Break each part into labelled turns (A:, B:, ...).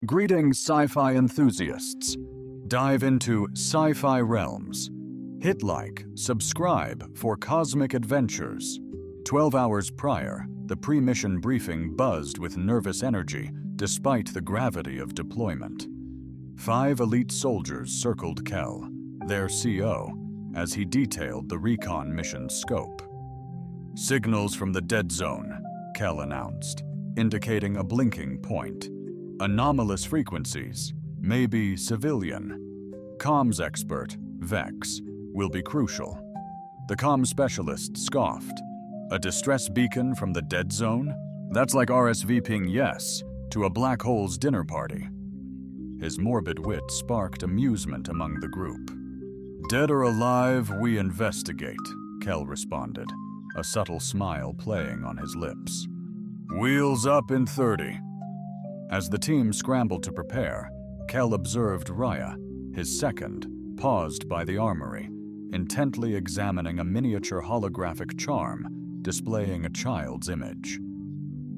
A: Greetings, sci-fi enthusiasts. Dive into sci-fi realms. Hit like, subscribe for cosmic adventures. 12 hours prior, the pre-mission briefing buzzed with nervous energy despite the gravity of deployment. 5 elite soldiers circled Kel, their CO, as he detailed the recon mission's scope. Signals from the dead zone, Kel announced, indicating a blinking point. Anomalous frequencies, maybe civilian. Comms expert, Vex, will be crucial. The comm specialist scoffed. A distress beacon from the dead zone? That's like RSVPing yes to a black hole's dinner party. His morbid wit sparked amusement among the group. Dead or alive, we investigate, Kel responded, a subtle smile playing on his lips. Wheels up in 30. As the team scrambled to prepare, Kel observed Raya, his second, paused by the armory, intently examining a miniature holographic charm displaying a child's image.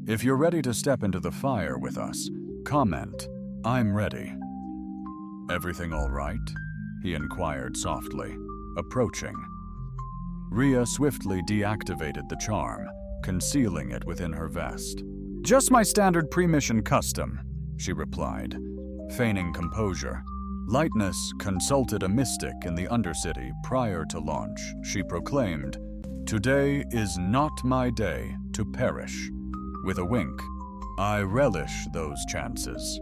A: If you're ready to step into the fire with us, comment, "I'm ready." Everything all right? He inquired softly, approaching. Rhea swiftly deactivated the charm, concealing it within her vest. "Just my standard pre-mission custom," she replied, feigning composure. Lightness consulted a mystic in the Undercity prior to launch. She proclaimed, "Today is not my day to perish." With a wink, "I relish those chances."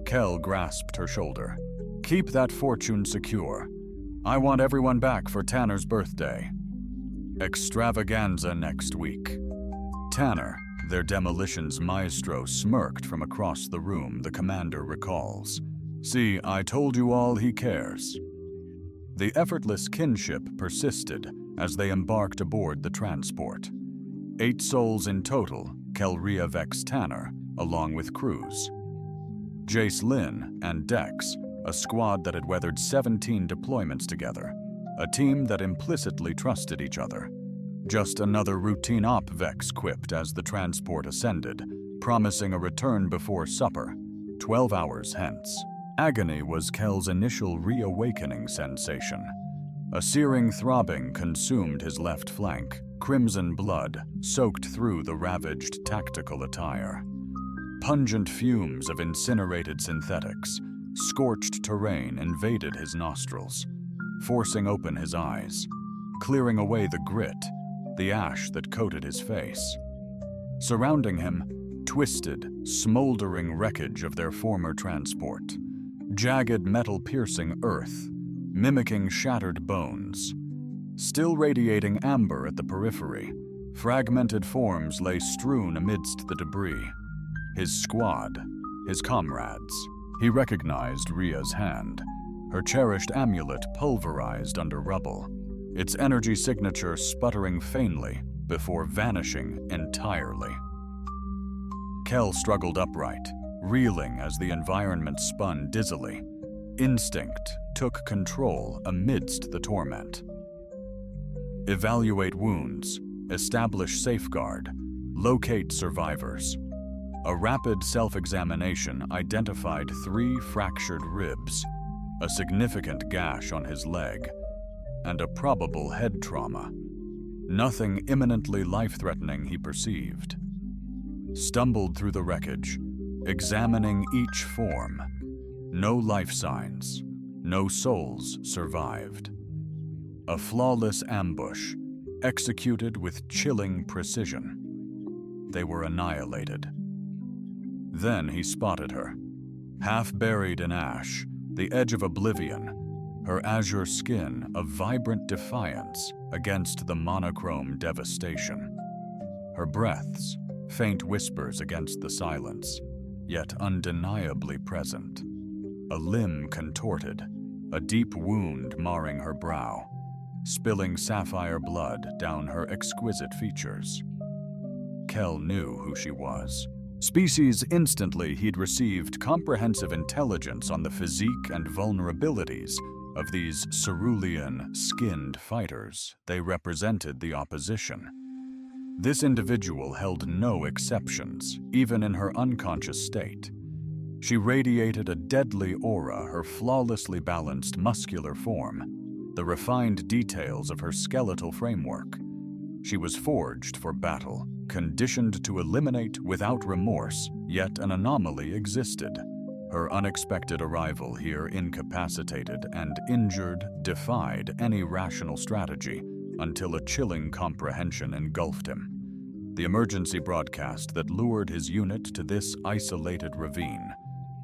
A: Kel grasped her shoulder. "Keep that fortune secure. I want everyone back for Tanner's birthday. Extravaganza next week." Tanner, their demolitions maestro, smirked from across the room, the commander recalls. "See, I told you all he cares." The effortless kinship persisted as they embarked aboard the transport. 8 souls in total, Kelria Vex Tanner, along with crews. Jace Lynn and Dex, a squad that had weathered 17 deployments together, a team that implicitly trusted each other. Just another routine op, Vex quipped as the transport ascended, promising a return before supper, 12 hours hence. Agony was Kel's initial reawakening sensation. A searing throbbing consumed his left flank, crimson blood soaked through the ravaged tactical attire. Pungent fumes of incinerated synthetics, scorched terrain invaded his nostrils, forcing open his eyes, clearing away the grit, the ash that coated his face. Surrounding him, twisted, smoldering wreckage of their former transport. Jagged metal-piercing earth, mimicking shattered bones. Still radiating amber at the periphery, fragmented forms lay strewn amidst the debris. His squad, his comrades. He recognized Rhea's hand, her cherished amulet pulverized under rubble, its energy signature sputtering faintly before vanishing entirely. Kel struggled upright, reeling as the environment spun dizzily. Instinct took control amidst the torment. Evaluate wounds, establish safeguard, locate survivors. A rapid self-examination identified 3 fractured ribs, a significant gash on his leg, and a probable head trauma. Nothing imminently life-threatening, he perceived. Stumbled through the wreckage, examining each form. No life signs, no souls survived. A flawless ambush, executed with chilling precision. They were annihilated. Then he spotted her, half buried in ash, the edge of oblivion, her azure skin a vibrant defiance against the monochrome devastation. Her breaths, faint whispers against the silence, yet undeniably present. A limb contorted, a deep wound marring her brow, spilling sapphire blood down her exquisite features. Kel knew who she was. Species instantly he'd received comprehensive intelligence on the physique and vulnerabilities of these cerulean, skinned fighters. They represented the opposition. This individual held no exceptions, even in her unconscious state. She radiated a deadly aura, her flawlessly balanced muscular form, the refined details of her skeletal framework. She was forged for battle, conditioned to eliminate without remorse, yet an anomaly existed. Her unexpected arrival here incapacitated and injured defied any rational strategy until a chilling comprehension engulfed him. The emergency broadcast that lured his unit to this isolated ravine,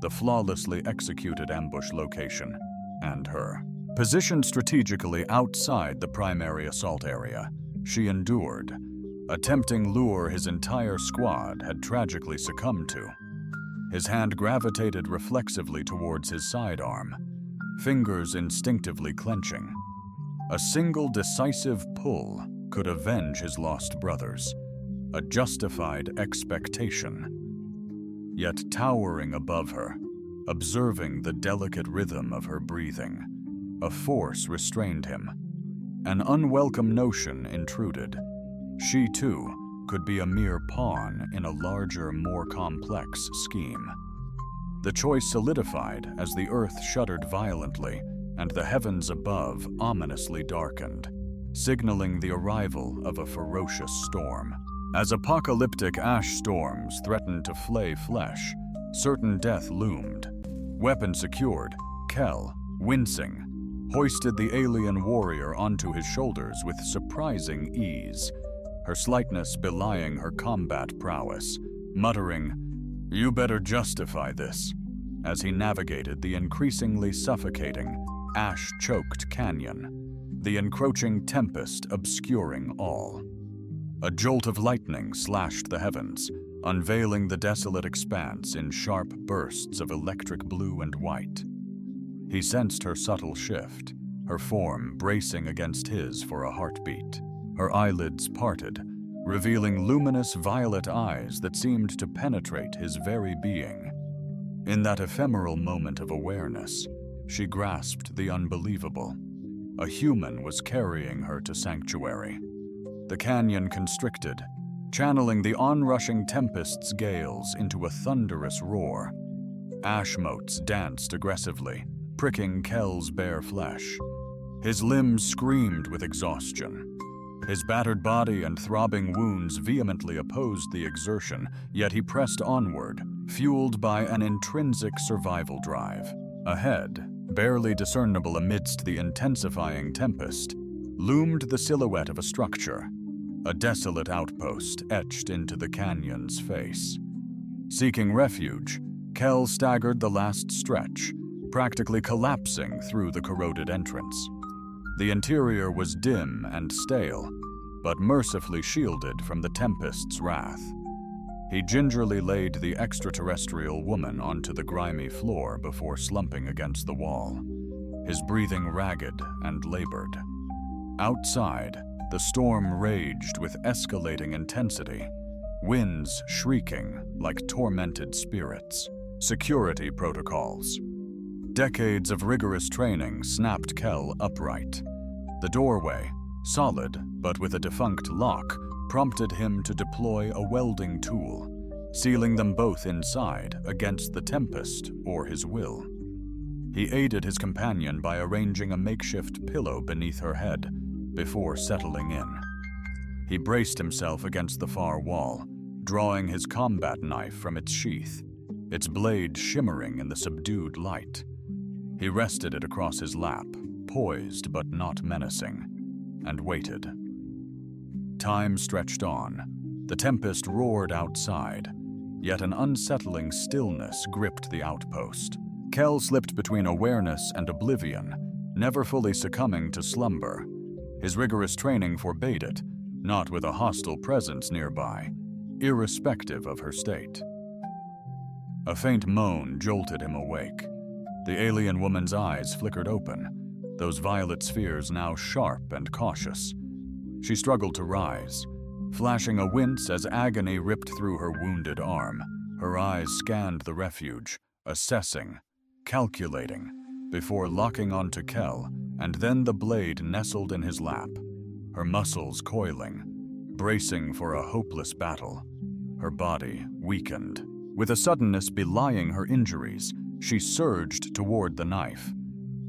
A: the flawlessly executed ambush location, and her. Positioned strategically outside the primary assault area, she endured. A tempting lure his entire squad had tragically succumbed to. His hand gravitated reflexively towards his sidearm, fingers instinctively clenching. A single decisive pull could avenge his lost brothers, a justified expectation. Yet towering above her, observing the delicate rhythm of her breathing, a force restrained him. An unwelcome notion intruded. She, too, could be a mere pawn in a larger, more complex scheme. The choice solidified as the earth shuddered violently and the heavens above ominously darkened, signaling the arrival of a ferocious storm. As apocalyptic ash storms threatened to flay flesh, certain death loomed. Weapon secured, Kel, wincing, hoisted the alien warrior onto his shoulders with surprising ease, her slightness belying her combat prowess, muttering, "You better justify this," as he navigated the increasingly suffocating, ash-choked canyon, the encroaching tempest obscuring all. A jolt of lightning slashed the heavens, unveiling the desolate expanse in sharp bursts of electric blue and white. He sensed her subtle shift, her form bracing against his for a heartbeat. Her eyelids parted, revealing luminous violet eyes that seemed to penetrate his very being. In that ephemeral moment of awareness, she grasped the unbelievable. A human was carrying her to sanctuary. The canyon constricted, channeling the onrushing tempest's gales into a thunderous roar. Ash motes danced aggressively, pricking Kel's bare flesh. His limbs screamed with exhaustion. His battered body and throbbing wounds vehemently opposed the exertion, yet he pressed onward, fueled by an intrinsic survival drive. Ahead, barely discernible amidst the intensifying tempest, loomed the silhouette of a structure, a desolate outpost etched into the canyon's face. Seeking refuge, Kel staggered the last stretch, practically collapsing through the corroded entrance. The interior was dim and stale, but mercifully shielded from the tempest's wrath. He gingerly laid the extraterrestrial woman onto the grimy floor before slumping against the wall, his breathing ragged and labored. Outside, the storm raged with escalating intensity, winds shrieking like tormented spirits. Security protocols. Decades of rigorous training snapped Kel upright. The doorway, solid but with a defunct lock, prompted him to deploy a welding tool, sealing them both inside against the tempest or his will. He aided his companion by arranging a makeshift pillow beneath her head before settling in. He braced himself against the far wall, drawing his combat knife from its sheath, its blade shimmering in the subdued light. He rested it across his lap, poised but not menacing, and waited. Time stretched on. The tempest roared outside, yet an unsettling stillness gripped the outpost. Kel slipped between awareness and oblivion, never fully succumbing to slumber. His rigorous training forbade it, not with a hostile presence nearby, irrespective of her state. A faint moan jolted him awake. The alien woman's eyes flickered open, those violet spheres now sharp and cautious. She struggled to rise, flashing a wince as agony ripped through her wounded arm. Her eyes scanned the refuge, assessing, calculating, before locking onto Kel, and then the blade nestled in his lap, her muscles coiling, bracing for a hopeless battle, her body weakened. With a suddenness belying her injuries, she surged toward the knife.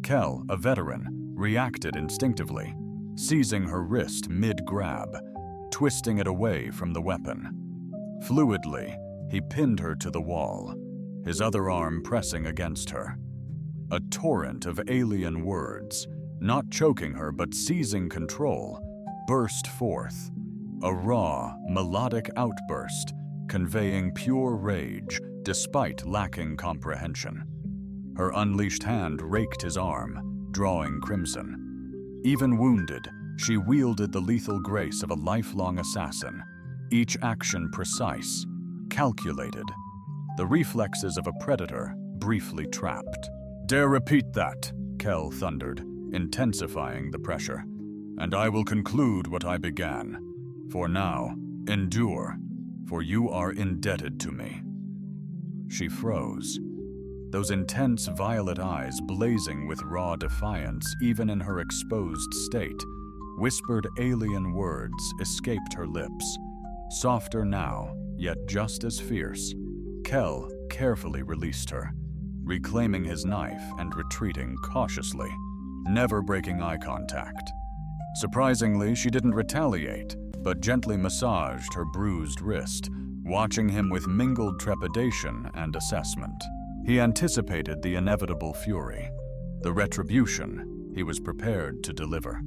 A: Kel, a veteran, reacted instinctively, seizing her wrist mid-grab, twisting it away from the weapon. Fluidly, he pinned her to the wall, his other arm pressing against her. A torrent of alien words, not choking her but seizing control, burst forth. A raw, melodic outburst, conveying pure rage despite lacking comprehension. Her unleashed hand raked his arm, drawing crimson. Even wounded, she wielded the lethal grace of a lifelong assassin, each action precise, calculated, the reflexes of a predator briefly trapped. "Dare repeat that," Kel thundered, intensifying the pressure, "and I will conclude what I began. For now, endure, for you are indebted to me." She froze, those intense violet eyes blazing with raw defiance even in her exposed state. Whispered alien words escaped her lips, softer now, yet just as fierce. Kel carefully released her, reclaiming his knife and retreating cautiously, never breaking eye contact. Surprisingly, she didn't retaliate, but gently massaged her bruised wrist, watching him with mingled trepidation and assessment. He anticipated the inevitable fury, the retribution he was prepared to deliver.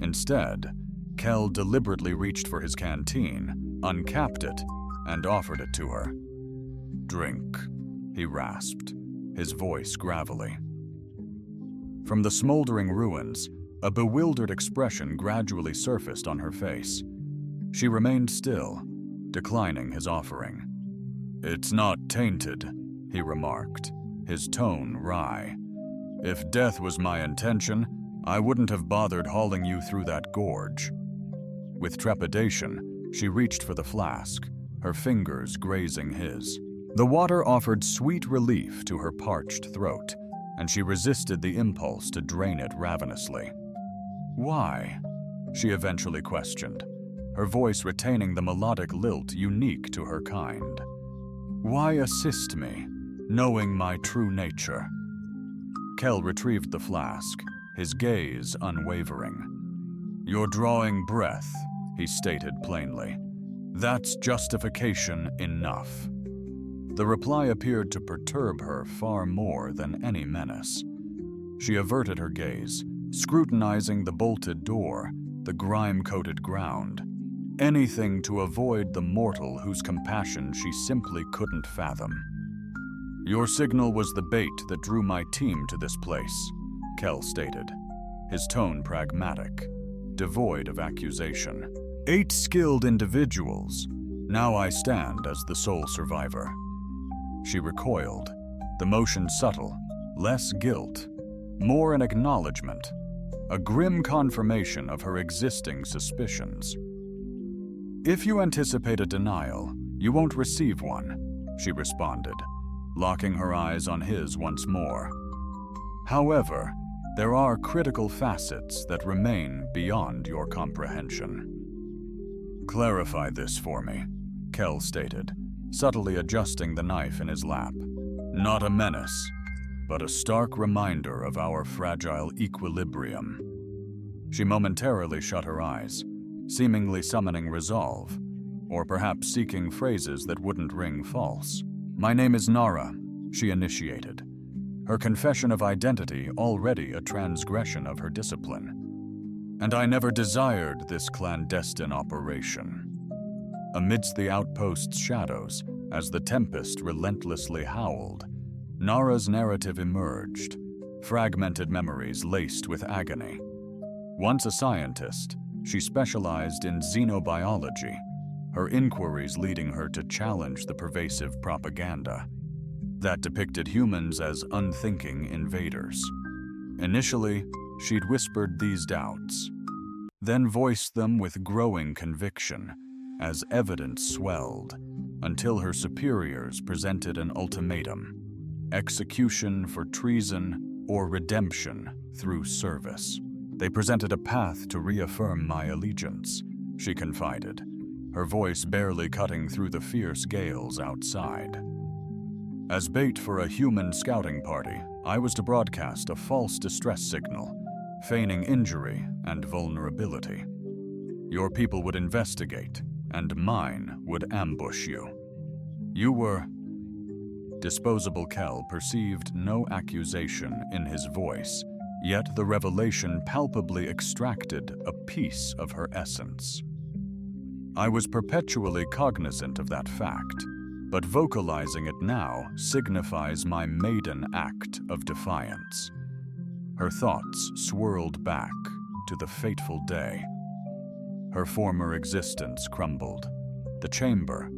A: Instead, Kel deliberately reached for his canteen, uncapped it, and offered it to her. "Drink," he rasped, his voice gravelly. From the smoldering ruins, a bewildered expression gradually surfaced on her face. She remained still, declining his offering. "It's not tainted," he remarked, his tone wry. "If death was my intention, I wouldn't have bothered hauling you through that gorge." With trepidation, she reached for the flask, her fingers grazing his. The water offered sweet relief to her parched throat, and she resisted the impulse to drain it ravenously. "Why?" she eventually questioned, her voice retaining the melodic lilt unique to her kind. "Why assist me, knowing my true nature?" Kel retrieved the flask, his gaze unwavering. "You're drawing breath," he stated plainly. "That's justification enough." The reply appeared to perturb her far more than any menace. She averted her gaze, scrutinizing the bolted door, the grime-coated ground, anything to avoid the mortal whose compassion she simply couldn't fathom. "Your signal was the bait that drew my team to this place," Kel stated, his tone pragmatic, devoid of accusation. "8 skilled individuals. Now I stand as the sole survivor." She recoiled, the motion subtle, less guilt, more an acknowledgement, a grim confirmation of her existing suspicions. "If you anticipate a denial, you won't receive one," she responded, locking her eyes on his once more. "However, there are critical facets that remain beyond your comprehension." "Clarify this for me," Kel stated, subtly adjusting the knife in his lap. "Not a menace, but a stark reminder of our fragile equilibrium." She momentarily shut her eyes, seemingly summoning resolve, or perhaps seeking phrases that wouldn't ring false. "My name is Nara," she initiated, her confession of identity already a transgression of her discipline. "And I never desired this clandestine operation." Amidst the outpost's shadows, as the tempest relentlessly howled, Nara's narrative emerged, fragmented memories laced with agony. Once a scientist, she specialized in xenobiology, her inquiries leading her to challenge the pervasive propaganda that depicted humans as unthinking invaders. Initially, she'd whispered these doubts, then voiced them with growing conviction as evidence swelled, until her superiors presented an ultimatum: execution for treason or redemption through service. They presented a path to reaffirm my allegiance, she confided, her voice barely cutting through the fierce gales outside. As bait for a human scouting party, I was to broadcast a false distress signal, feigning injury and vulnerability. Your people would investigate, and mine would ambush you. You were... Disposable Kel perceived no accusation in his voice, yet the revelation palpably extracted a piece of her essence. I was perpetually cognizant of that fact, but vocalizing it now signifies my maiden act of defiance. Her thoughts swirled back to the fateful day. Her former existence crumbled. The chamber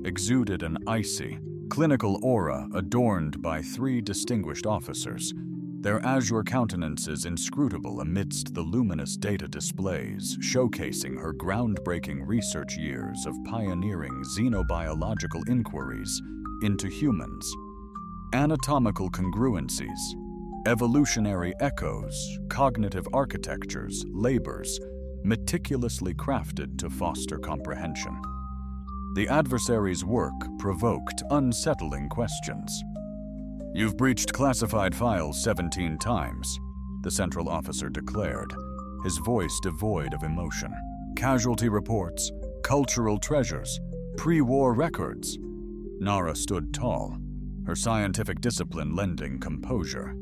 A: exuded an icy, clinical aura adorned by 3 distinguished officers, their azure countenances inscrutable amidst the luminous data displays showcasing her groundbreaking research years of pioneering xenobiological inquiries into humans. Anatomical congruencies, evolutionary echoes, cognitive architectures, labors, meticulously crafted to foster comprehension. The adversary's work provoked unsettling questions. "You've breached classified files 17 times, the central officer declared, his voice devoid of emotion. "Casualty reports, cultural treasures, pre-war records." Nara stood tall, her scientific discipline lending composure.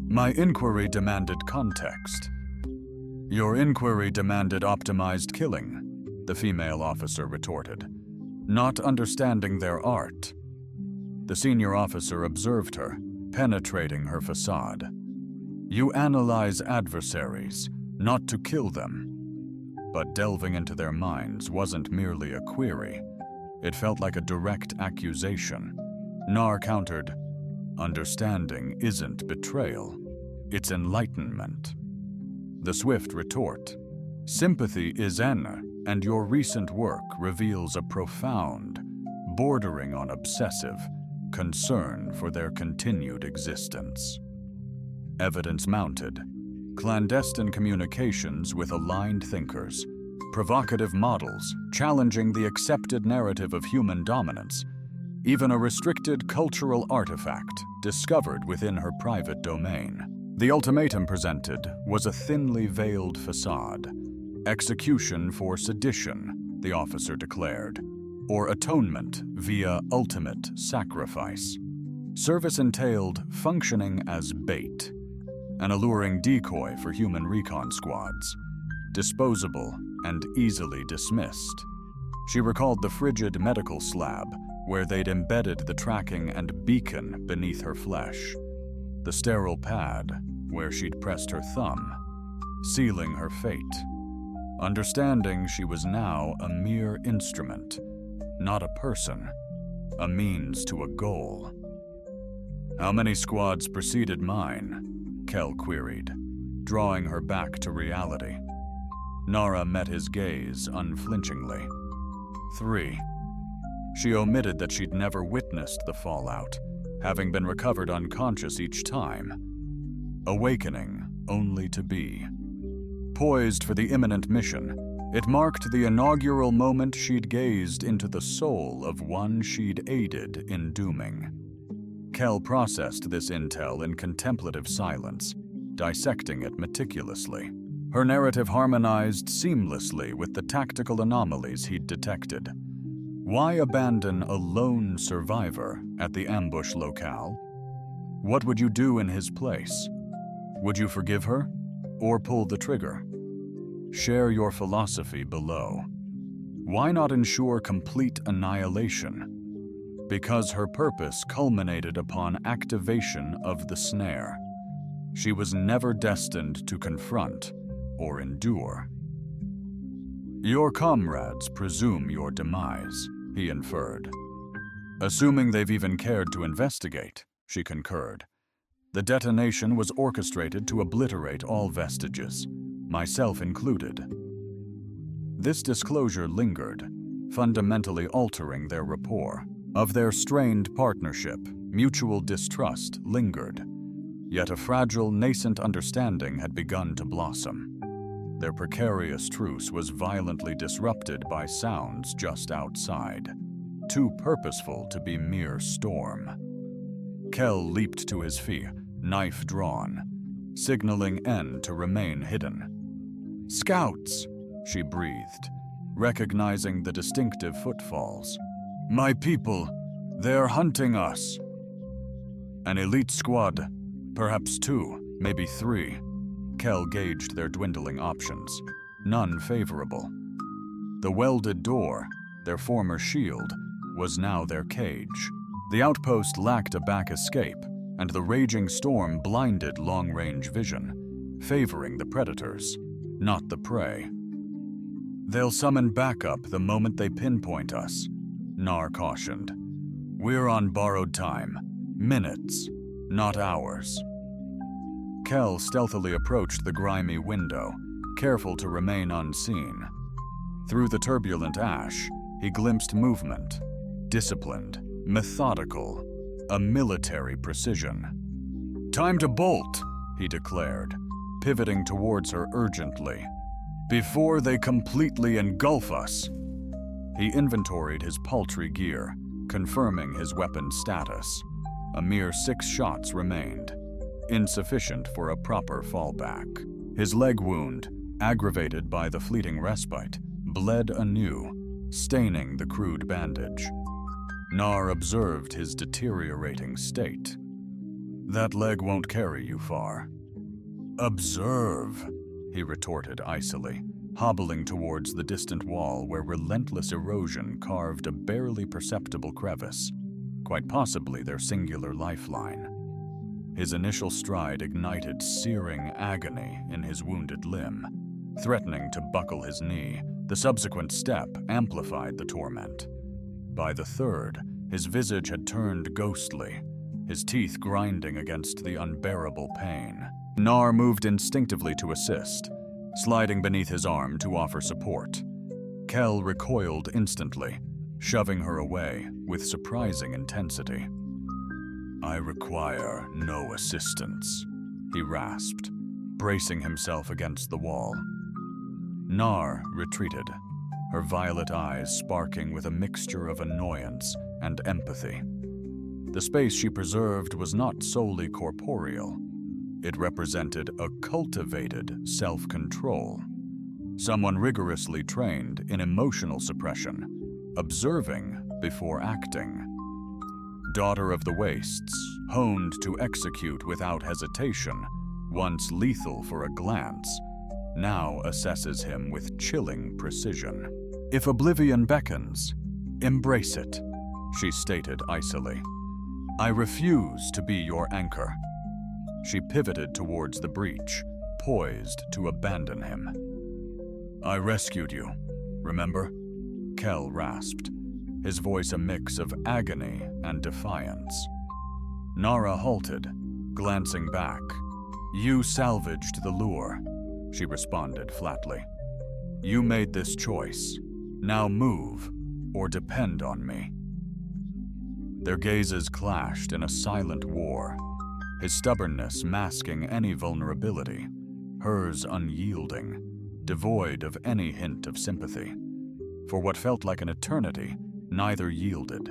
A: "My inquiry demanded context." "Your inquiry demanded optimized killing," the female officer retorted, "not understanding their art." The senior officer observed her, penetrating her facade. "You analyze adversaries, not to kill them." But delving into their minds wasn't merely a query. It felt like a direct accusation. Nar countered, "Understanding isn't betrayal, it's enlightenment." The swift retort, "Sympathy is and your recent work reveals a profound, bordering on obsessive, concern for their continued existence." Evidence mounted. Clandestine communications with aligned thinkers, provocative models challenging the accepted narrative of human dominance, even a restricted cultural artifact discovered within her private domain. The ultimatum presented was a thinly veiled facade. Execution for sedition, the officer declared, or atonement via ultimate sacrifice. Service entailed functioning as bait, an alluring decoy for human recon squads, disposable and easily dismissed. She recalled the frigid medical slab where they'd embedded the tracking and beacon beneath her flesh, the sterile pad where she'd pressed her thumb, sealing her fate. Understanding she was now a mere instrument, not a person, a means to a goal. "How many squads preceded mine?" Kel queried, drawing her back to reality. Nara met his gaze unflinchingly. 3. She omitted that she'd never witnessed the fallout, having been recovered unconscious each time. Awakening only to be. Poised for the imminent mission, it marked the inaugural moment she'd gazed into the soul of one she'd aided in dooming. Kel processed this intel in contemplative silence, dissecting it meticulously. Her narrative harmonized seamlessly with the tactical anomalies he'd detected. Why abandon a lone survivor at the ambush locale? What would you do in his place? Would you forgive her, or pull the trigger? Share your philosophy below. Why not ensure complete annihilation? Because her purpose culminated upon activation of the snare. She was never destined to confront or endure. "Your comrades presume your demise," he inferred. "Assuming they've even cared to investigate," she concurred. "The detonation was orchestrated to obliterate all vestiges, myself included." This disclosure lingered, fundamentally altering their rapport. Of their strained partnership, mutual distrust lingered, yet a fragile, nascent understanding had begun to blossom. Their precarious truce was violently disrupted by sounds just outside, too purposeful to be mere storm. Kel leaped to his feet, knife drawn, signaling N to remain hidden. "Scouts," she breathed, recognizing the distinctive footfalls. "My people, they're hunting us." An elite squad, perhaps 2, maybe 3. Kel gauged their dwindling options, none favorable. The welded door, their former shield, was now their cage. The outpost lacked a back escape, and the raging storm blinded long-range vision, favoring the predators, not the prey. "They'll summon backup the moment they pinpoint us," Nar cautioned. "We're on borrowed time. Minutes, not hours." Kel stealthily approached the grimy window, careful to remain unseen. Through the turbulent ash, he glimpsed movement, disciplined, methodical, a military precision. "Time to bolt," he declared, pivoting towards her urgently. "Before they completely engulf us." He inventoried his paltry gear, confirming his weapon status. A mere 6 shots remained, insufficient for a proper fallback. His leg wound, aggravated by the fleeting respite, bled anew, staining the crude bandage. Nar observed his deteriorating state. "That leg won't carry you far." "Observe," he retorted icily, hobbling towards the distant wall where relentless erosion carved a barely perceptible crevice, quite possibly their singular lifeline. His initial stride ignited searing agony in his wounded limb. Threatening to buckle his knee, the subsequent step amplified the torment. By the third, his visage had turned ghostly, his teeth grinding against the unbearable pain. Nar moved instinctively to assist, sliding beneath his arm to offer support. Kel recoiled instantly, shoving her away with surprising intensity. "I require no assistance," he rasped, bracing himself against the wall. Nar retreated, her violet eyes sparking with a mixture of annoyance and empathy. The space she preserved was not solely corporeal. It represented a cultivated self-control. Someone rigorously trained in emotional suppression, observing before acting. Daughter of the Wastes, honed to execute without hesitation, once lethal for a glance, now assesses him with chilling precision. "If oblivion beckons, embrace it," she stated icily. "I refuse to be your anchor." She pivoted towards the breach, poised to abandon him. "I rescued you, remember?" Kel rasped, his voice a mix of agony and defiance. Nara halted, glancing back. "You salvaged the lure," she responded flatly. "You made this choice. Now move, or depend on me." Their gazes clashed in a silent war, his stubbornness masking any vulnerability, hers unyielding, devoid of any hint of sympathy. For what felt like an eternity, neither yielded,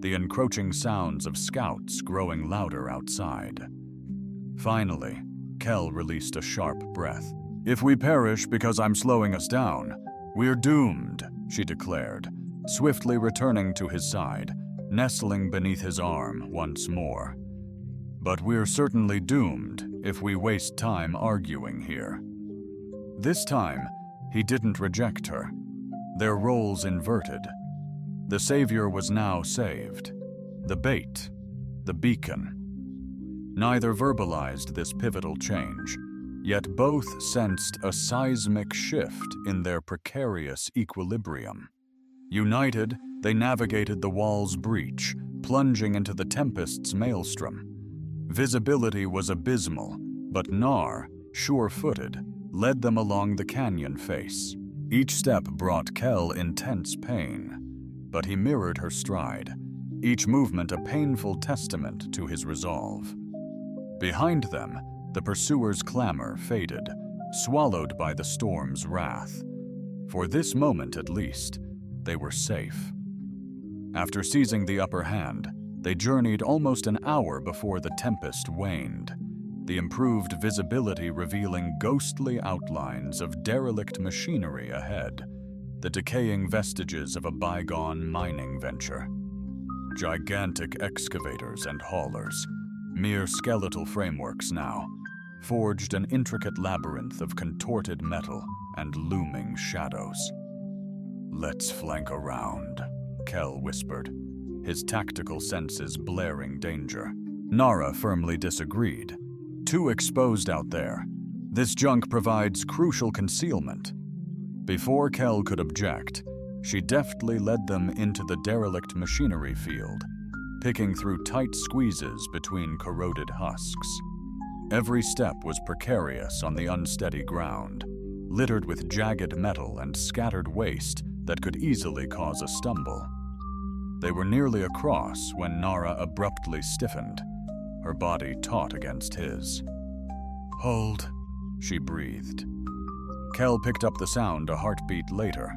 A: the encroaching sounds of scouts growing louder outside. Finally, Kel released a sharp breath. "If we perish because I'm slowing us down, we're doomed," she declared, swiftly returning to his side, nestling beneath his arm once more. "But we're certainly doomed if we waste time arguing here." This time, he didn't reject her. Their roles inverted. The savior was now saved. The bait, the beacon. Neither verbalized this pivotal change, yet both sensed a seismic shift in their precarious equilibrium. United, they navigated the wall's breach, plunging into the tempest's maelstrom. Visibility was abysmal, but Nar, sure-footed, led them along the canyon face. Each step brought Kel intense pain, but he mirrored her stride, each movement a painful testament to his resolve. Behind them, the pursuers' clamor faded, swallowed by the storm's wrath. For this moment at least, they were safe. After seizing the upper hand, They journeyed almost an hour before the tempest waned, the improved visibility revealing ghostly outlines of derelict machinery ahead, the decaying vestiges of a bygone mining venture. Gigantic excavators and haulers, mere skeletal frameworks now, forged an intricate labyrinth of contorted metal and looming shadows. "Let's flank around," Kel whispered, his tactical senses blaring danger. Nara firmly disagreed. "Too exposed out there. This junk provides crucial concealment." Before Kel could object, she deftly led them into the derelict machinery field, picking through tight squeezes between corroded husks. Every step was precarious on the unsteady ground, littered with jagged metal and scattered waste that could easily cause a stumble. They were nearly across when Nara abruptly stiffened, her body taut against his. "Hold," she breathed. Kel picked up the sound a heartbeat later,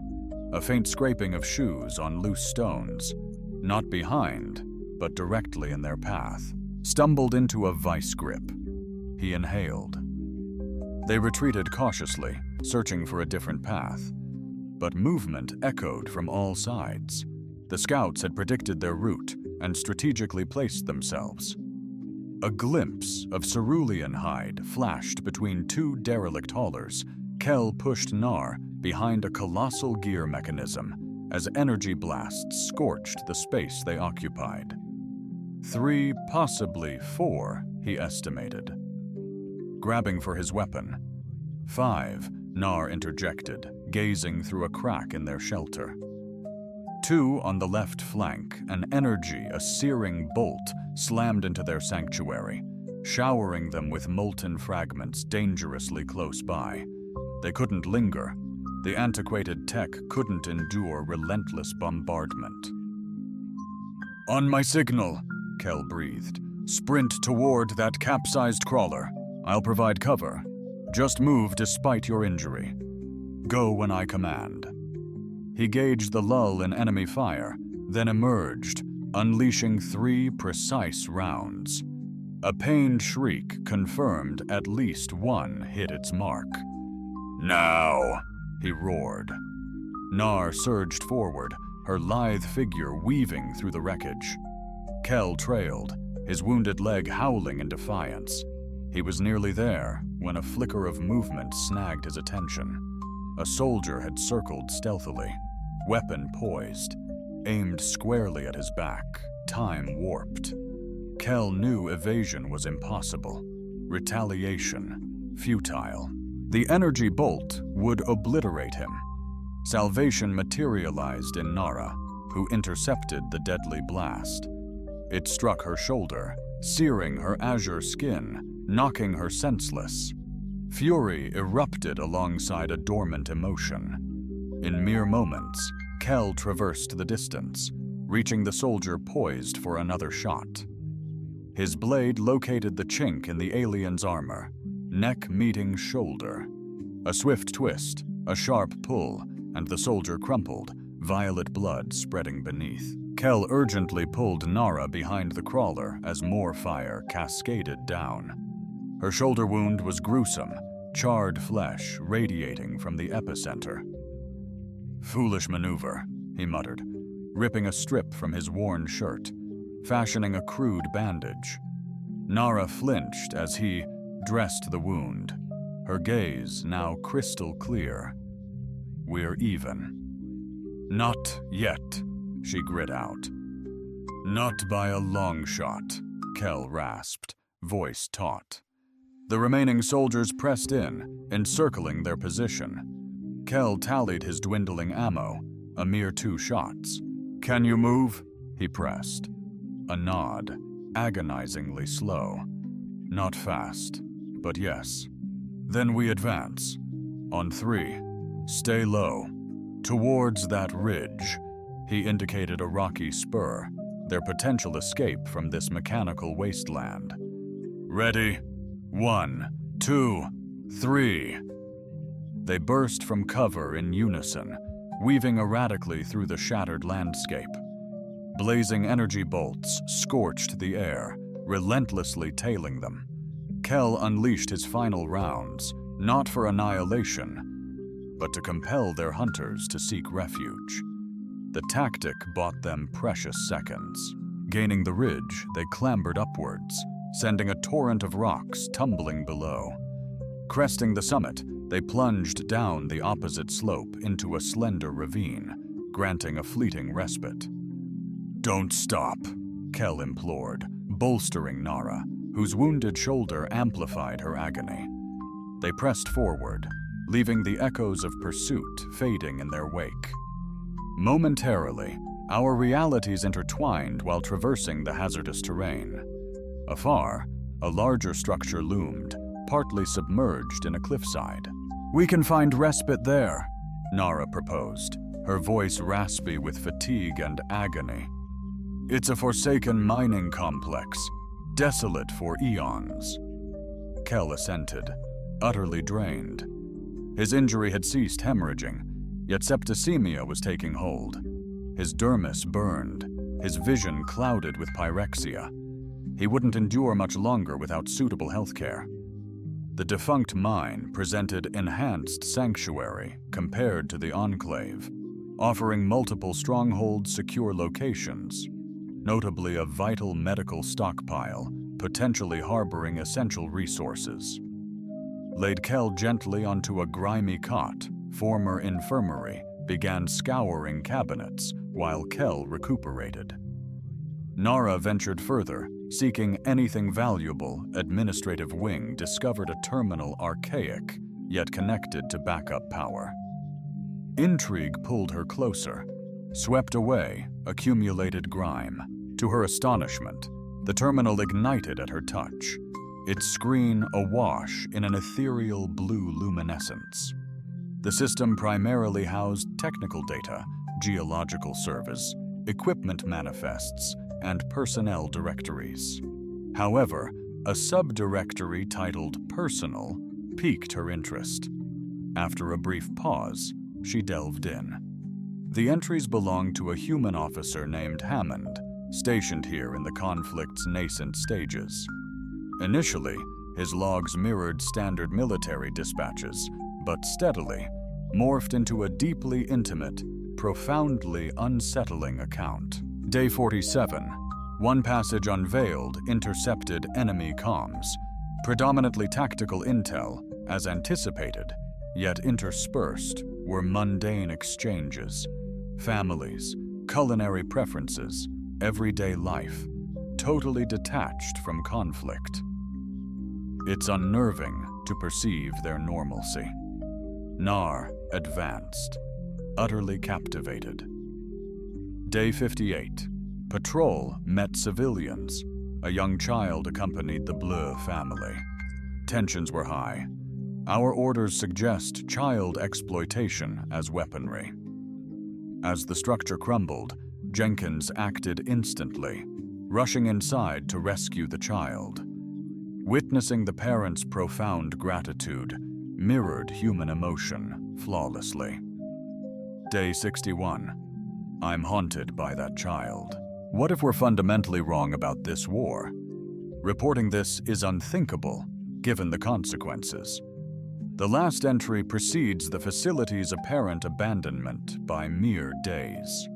A: a faint scraping of shoes on loose stones, not behind, but directly in their path, stumbled into a vice grip. He inhaled. They retreated cautiously, searching for a different path, but movement echoed from all sides. The scouts had predicted their route and strategically placed themselves. A glimpse of cerulean hide flashed between two derelict haulers. Kel pushed Nar behind a colossal gear mechanism as energy blasts scorched the space they occupied. 3, possibly 4, he estimated. Grabbing for his weapon. 5, Nar interjected, gazing through a crack in their shelter. 2 on the left flank, an energy, a searing bolt slammed into their sanctuary, showering them with molten fragments dangerously close by. They couldn't linger. The antiquated tech couldn't endure relentless bombardment. "On my signal," Kel breathed. "Sprint toward that capsized crawler. I'll provide cover. Just move despite your injury. Go when I command." He gauged the lull in enemy fire, then emerged, unleashing 3 precise rounds. A pained shriek confirmed at least one hit its mark. "Now!" he roared. Nar surged forward, her lithe figure weaving through the wreckage. Kel trailed, his wounded leg howling in defiance. He was nearly there when a flicker of movement snagged his attention. A soldier had circled stealthily, weapon poised, aimed squarely at his back, time warped. Kel knew evasion was impossible, retaliation futile. The energy bolt would obliterate him. Salvation materialized in Nara, who intercepted the deadly blast. It struck her shoulder, searing her azure skin, knocking her senseless. Fury erupted alongside a dormant emotion. In mere moments, Kel traversed the distance, reaching the soldier poised for another shot. His blade located the chink in the alien's armor, neck meeting shoulder. A swift twist, a sharp pull, and the soldier crumpled, violet blood spreading beneath. Kel urgently pulled Nara behind the crawler as more fire cascaded down. Her shoulder wound was gruesome, charred flesh radiating from the epicenter. "Foolish maneuver," he muttered, ripping a strip from his worn shirt, fashioning a crude bandage. Nara flinched as he dressed the wound, her gaze now crystal clear. "We're even." "Not yet," she grit out. "Not by a long shot," Kel rasped, voice taut. The remaining soldiers pressed in, encircling their position. Kel tallied his dwindling ammo, a mere 2 shots. "Can you move?" he pressed. A nod, agonizingly slow. "Not fast, but yes." "Then we advance. On 3. Stay low. Towards that ridge." He indicated a rocky spur, their potential escape from this mechanical wasteland. "Ready? 1, 2, 3. They burst from cover in unison, weaving erratically through the shattered landscape. Blazing energy bolts scorched the air, relentlessly tailing them. Kell unleashed his final rounds, not for annihilation, but to compel their hunters to seek refuge. The tactic bought them precious seconds. Gaining the ridge, they clambered upwards, sending a torrent of rocks tumbling below. Cresting the summit, they plunged down the opposite slope into a slender ravine, granting a fleeting respite. "Don't stop," Kell implored, bolstering Nara, whose wounded shoulder amplified her agony. They pressed forward, leaving the echoes of pursuit fading in their wake. Momentarily, our realities intertwined while traversing the hazardous terrain. Afar, a larger structure loomed, partly submerged in a cliffside. "We can find respite there," Nara proposed, her voice raspy with fatigue and agony. "It's a forsaken mining complex, desolate for eons." Kell assented, utterly drained. His injury had ceased hemorrhaging, yet septicemia was taking hold. His dermis burned, his vision clouded with pyrexia. He wouldn't endure much longer without suitable health care. The defunct mine presented enhanced sanctuary compared to the Enclave, offering multiple strongholds' secure locations, notably a vital medical stockpile, potentially harboring essential resources. Laid Kell gently onto a grimy cot, former infirmary began scouring cabinets while Kell recuperated. Nara ventured further, seeking anything valuable. Administrative Wing discovered a terminal archaic, yet connected to backup power. Intrigue pulled her closer, swept away accumulated grime. To her astonishment, the terminal ignited at her touch, its screen awash in an ethereal blue luminescence. The system primarily housed technical data, geological service, equipment manifests, and personnel directories. However, a subdirectory titled Personal piqued her interest. After a brief pause, she delved in. The entries belonged to a human officer named Hammond, stationed here in the conflict's nascent stages. Initially, his logs mirrored standard military dispatches, but steadily morphed into a deeply intimate, profoundly unsettling account. Day 47. One passage unveiled intercepted enemy comms, predominantly tactical intel, as anticipated, yet interspersed were mundane exchanges, families, culinary preferences, everyday life, totally detached from conflict. It's unnerving to perceive their normalcy. Nar advanced, utterly captivated. Day 58. Patrol met civilians. A young child accompanied the Bleu family. Tensions were high. Our orders suggest child exploitation as weaponry. As the structure crumbled, Jenkins acted instantly, rushing inside to rescue the child. Witnessing the parents' profound gratitude mirrored human emotion flawlessly. Day 61. I'm haunted by that child. What if we're fundamentally wrong about this war? Reporting this is unthinkable, given the consequences. The last entry precedes the facility's apparent abandonment by mere days.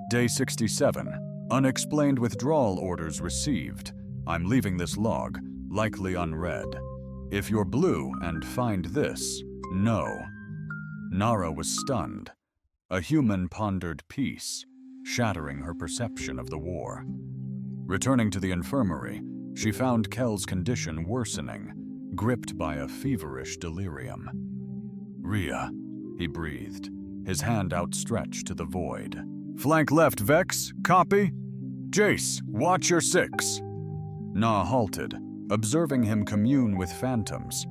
A: Day 67. Unexplained withdrawal orders received. I'm leaving this log, likely unread. If you're blue and find this, no. Nara was stunned. A human pondered peace, shattering her perception of the war. Returning to the infirmary, she found Kell's condition worsening, gripped by a feverish delirium. "Rhea," he breathed, his hand outstretched to the void. "Flank left, Vex. Copy? Jace, watch your 6. Na halted, observing him commune with phantoms.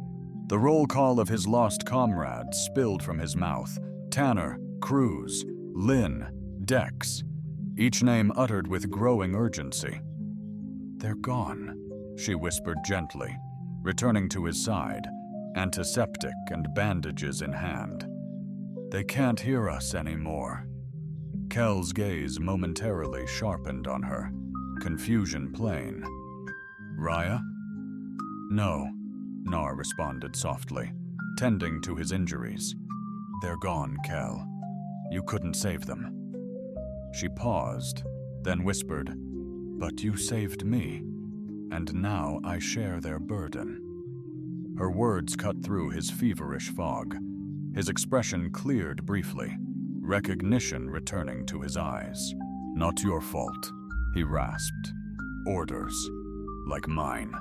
A: The roll call of his lost comrades spilled from his mouth. Tanner, Cruz, Lynn, Dex, each name uttered with growing urgency. "They're gone," she whispered gently, returning to his side, antiseptic and bandages in hand. "They can't hear us anymore." Kel's gaze momentarily sharpened on her, confusion plain. Raya? No, Nar responded softly, tending to his injuries. They're gone, Kel. You couldn't save them. She paused, then whispered, But you saved me, and now I share their burden. Her words cut through his feverish fog. His expression cleared briefly, recognition returning to his eyes. Not your fault, he rasped. Orders, like mine.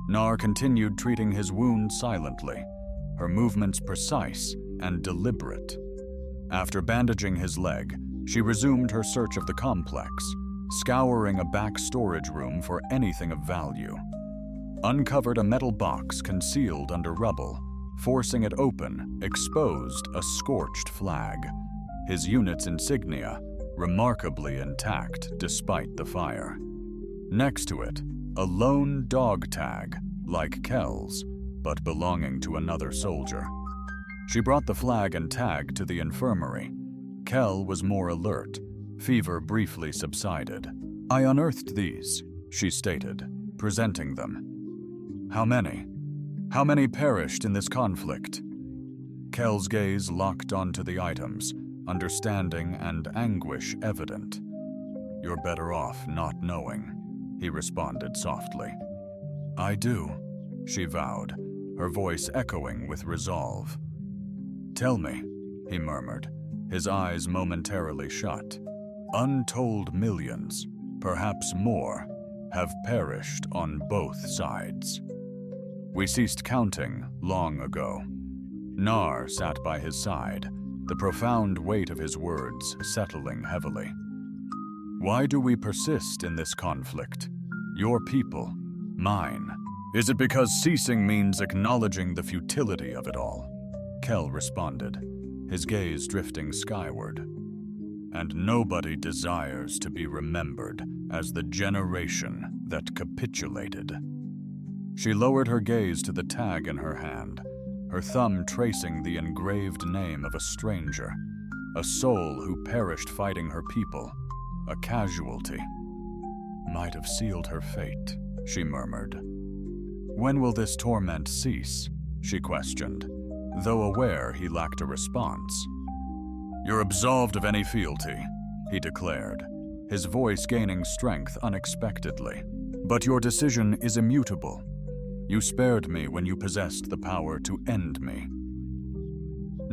A: Nar continued treating his wound silently, her movements precise and deliberate. After bandaging his leg, she resumed her search of the complex, scouring a back storage room for anything of value. Uncovered a metal box concealed under rubble. Forcing it open, exposed a scorched flag. His unit's insignia, remarkably intact despite the fire. Next to it, a lone dog tag, like Kel's, but belonging to another soldier. She brought the flag and tag to the infirmary. Kel was more alert. Fever briefly subsided. I unearthed these, she stated, presenting them. How many? How many perished in this conflict? Kel's gaze locked onto the items, understanding and anguish evident. You're better off not knowing, he responded softly. I do, she vowed, her voice echoing with resolve. Tell me, he murmured, his eyes momentarily shut. Untold millions, perhaps more, have perished on both sides. We ceased counting long ago. Nar sat by his side, the profound weight of his words settling heavily. Why do we persist in this conflict? Your people, mine. Is it because ceasing means acknowledging the futility of it all? Kel responded, his gaze drifting skyward. And nobody desires to be remembered as the generation that capitulated. She lowered her gaze to the tag in her hand, her thumb tracing the engraved name of a stranger, a soul who perished fighting her people, a casualty. Might have sealed her fate, she murmured. When will this torment cease? She questioned, though aware he lacked a response. You're absolved of any fealty, he declared, his voice gaining strength unexpectedly. But your decision is immutable. You spared me when you possessed the power to end me.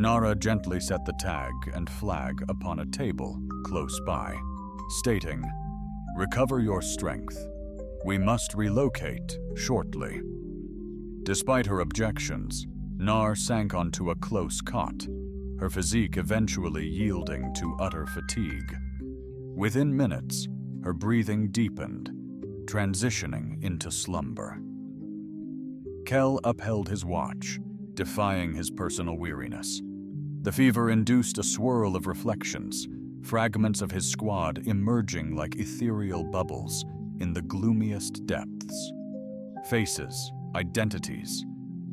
A: Nara gently set the tag and flag upon a table close by, stating, Recover your strength. We must relocate shortly. Despite her objections, Nar sank onto a close cot, her physique eventually yielding to utter fatigue. Within minutes, her breathing deepened, transitioning into slumber. Kel upheld his watch, defying his personal weariness. The fever induced a swirl of reflections, fragments of his squad emerging like ethereal bubbles in the gloomiest depths. Faces, identities,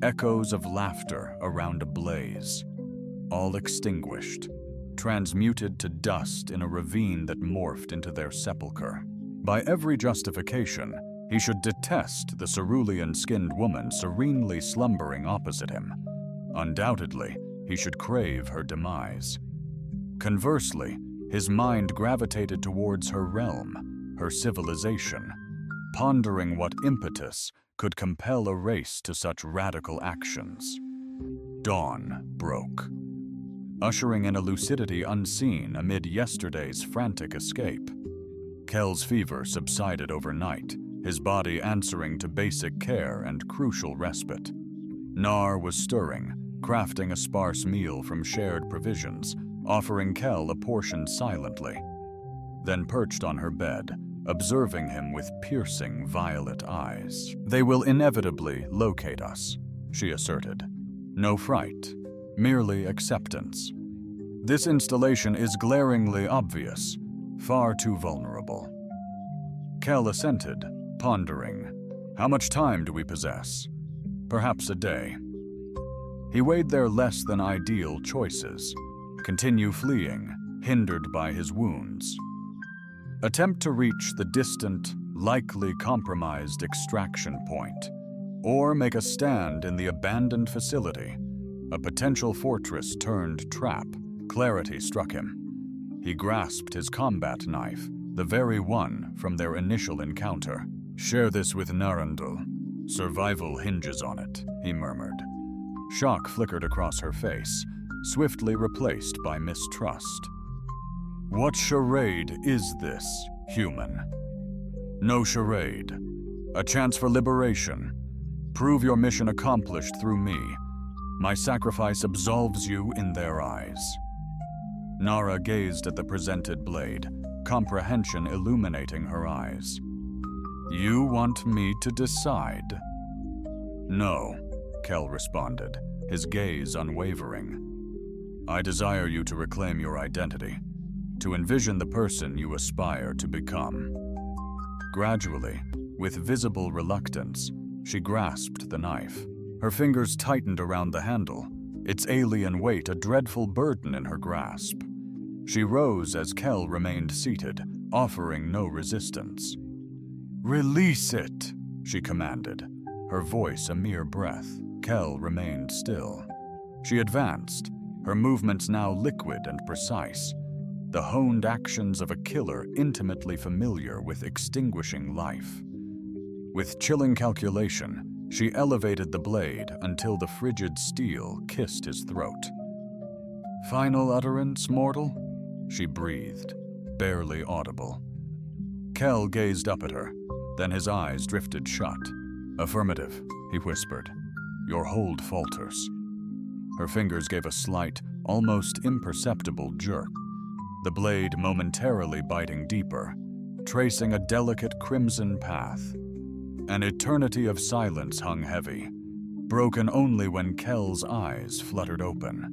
A: echoes of laughter around a blaze, all extinguished, transmuted to dust in a ravine that morphed into their sepulcher. By every justification, he should detest the cerulean-skinned woman serenely slumbering opposite him. Undoubtedly, he should crave her demise. Conversely, his mind gravitated towards her realm, her civilization, pondering what impetus could compel a race to such radical actions. Dawn broke, ushering in a lucidity unseen amid yesterday's frantic escape. Kel's fever subsided overnight, his body answering to basic care and crucial respite. Nar was stirring, crafting a sparse meal from shared provisions, offering Kel a portion silently, then perched on her bed, observing him with piercing violet eyes. They will inevitably locate us, she asserted. No fright, merely acceptance. This installation is glaringly obvious, far too vulnerable. Kel assented, pondering. How much time do we possess? Perhaps a day. He weighed their less than ideal choices. Continue fleeing, hindered by his wounds. Attempt to reach the distant, likely compromised extraction point, or make a stand in the abandoned facility, a potential fortress turned trap. Clarity struck him. He grasped his combat knife, the very one from their initial encounter. "Share this with Narendal. Survival hinges on it," he murmured. Shock flickered across her face, swiftly replaced by mistrust. "What charade is this, human?" "No charade. A chance for liberation. Prove your mission accomplished through me. My sacrifice absolves you in their eyes." Nara gazed at the presented blade, comprehension illuminating her eyes. "You want me to decide?" "No," Kel responded, his gaze unwavering. "I desire you to reclaim your identity, to envision the person you aspire to become." Gradually, with visible reluctance, she grasped the knife. Her fingers tightened around the handle, its alien weight a dreadful burden in her grasp. She rose as Kel remained seated, offering no resistance. "Release it," she commanded, her voice a mere breath. Kel remained still. She advanced, her movements now liquid and precise, the honed actions of a killer intimately familiar with extinguishing life. With chilling calculation, she elevated the blade until the frigid steel kissed his throat. "Final utterance, mortal?" she breathed, barely audible. Kel gazed up at her, then his eyes drifted shut. "Affirmative," he whispered. "Your hold falters." Her fingers gave a slight, almost imperceptible jerk, the blade momentarily biting deeper, tracing a delicate crimson path. An eternity of silence hung heavy, broken only when Kel's eyes fluttered open.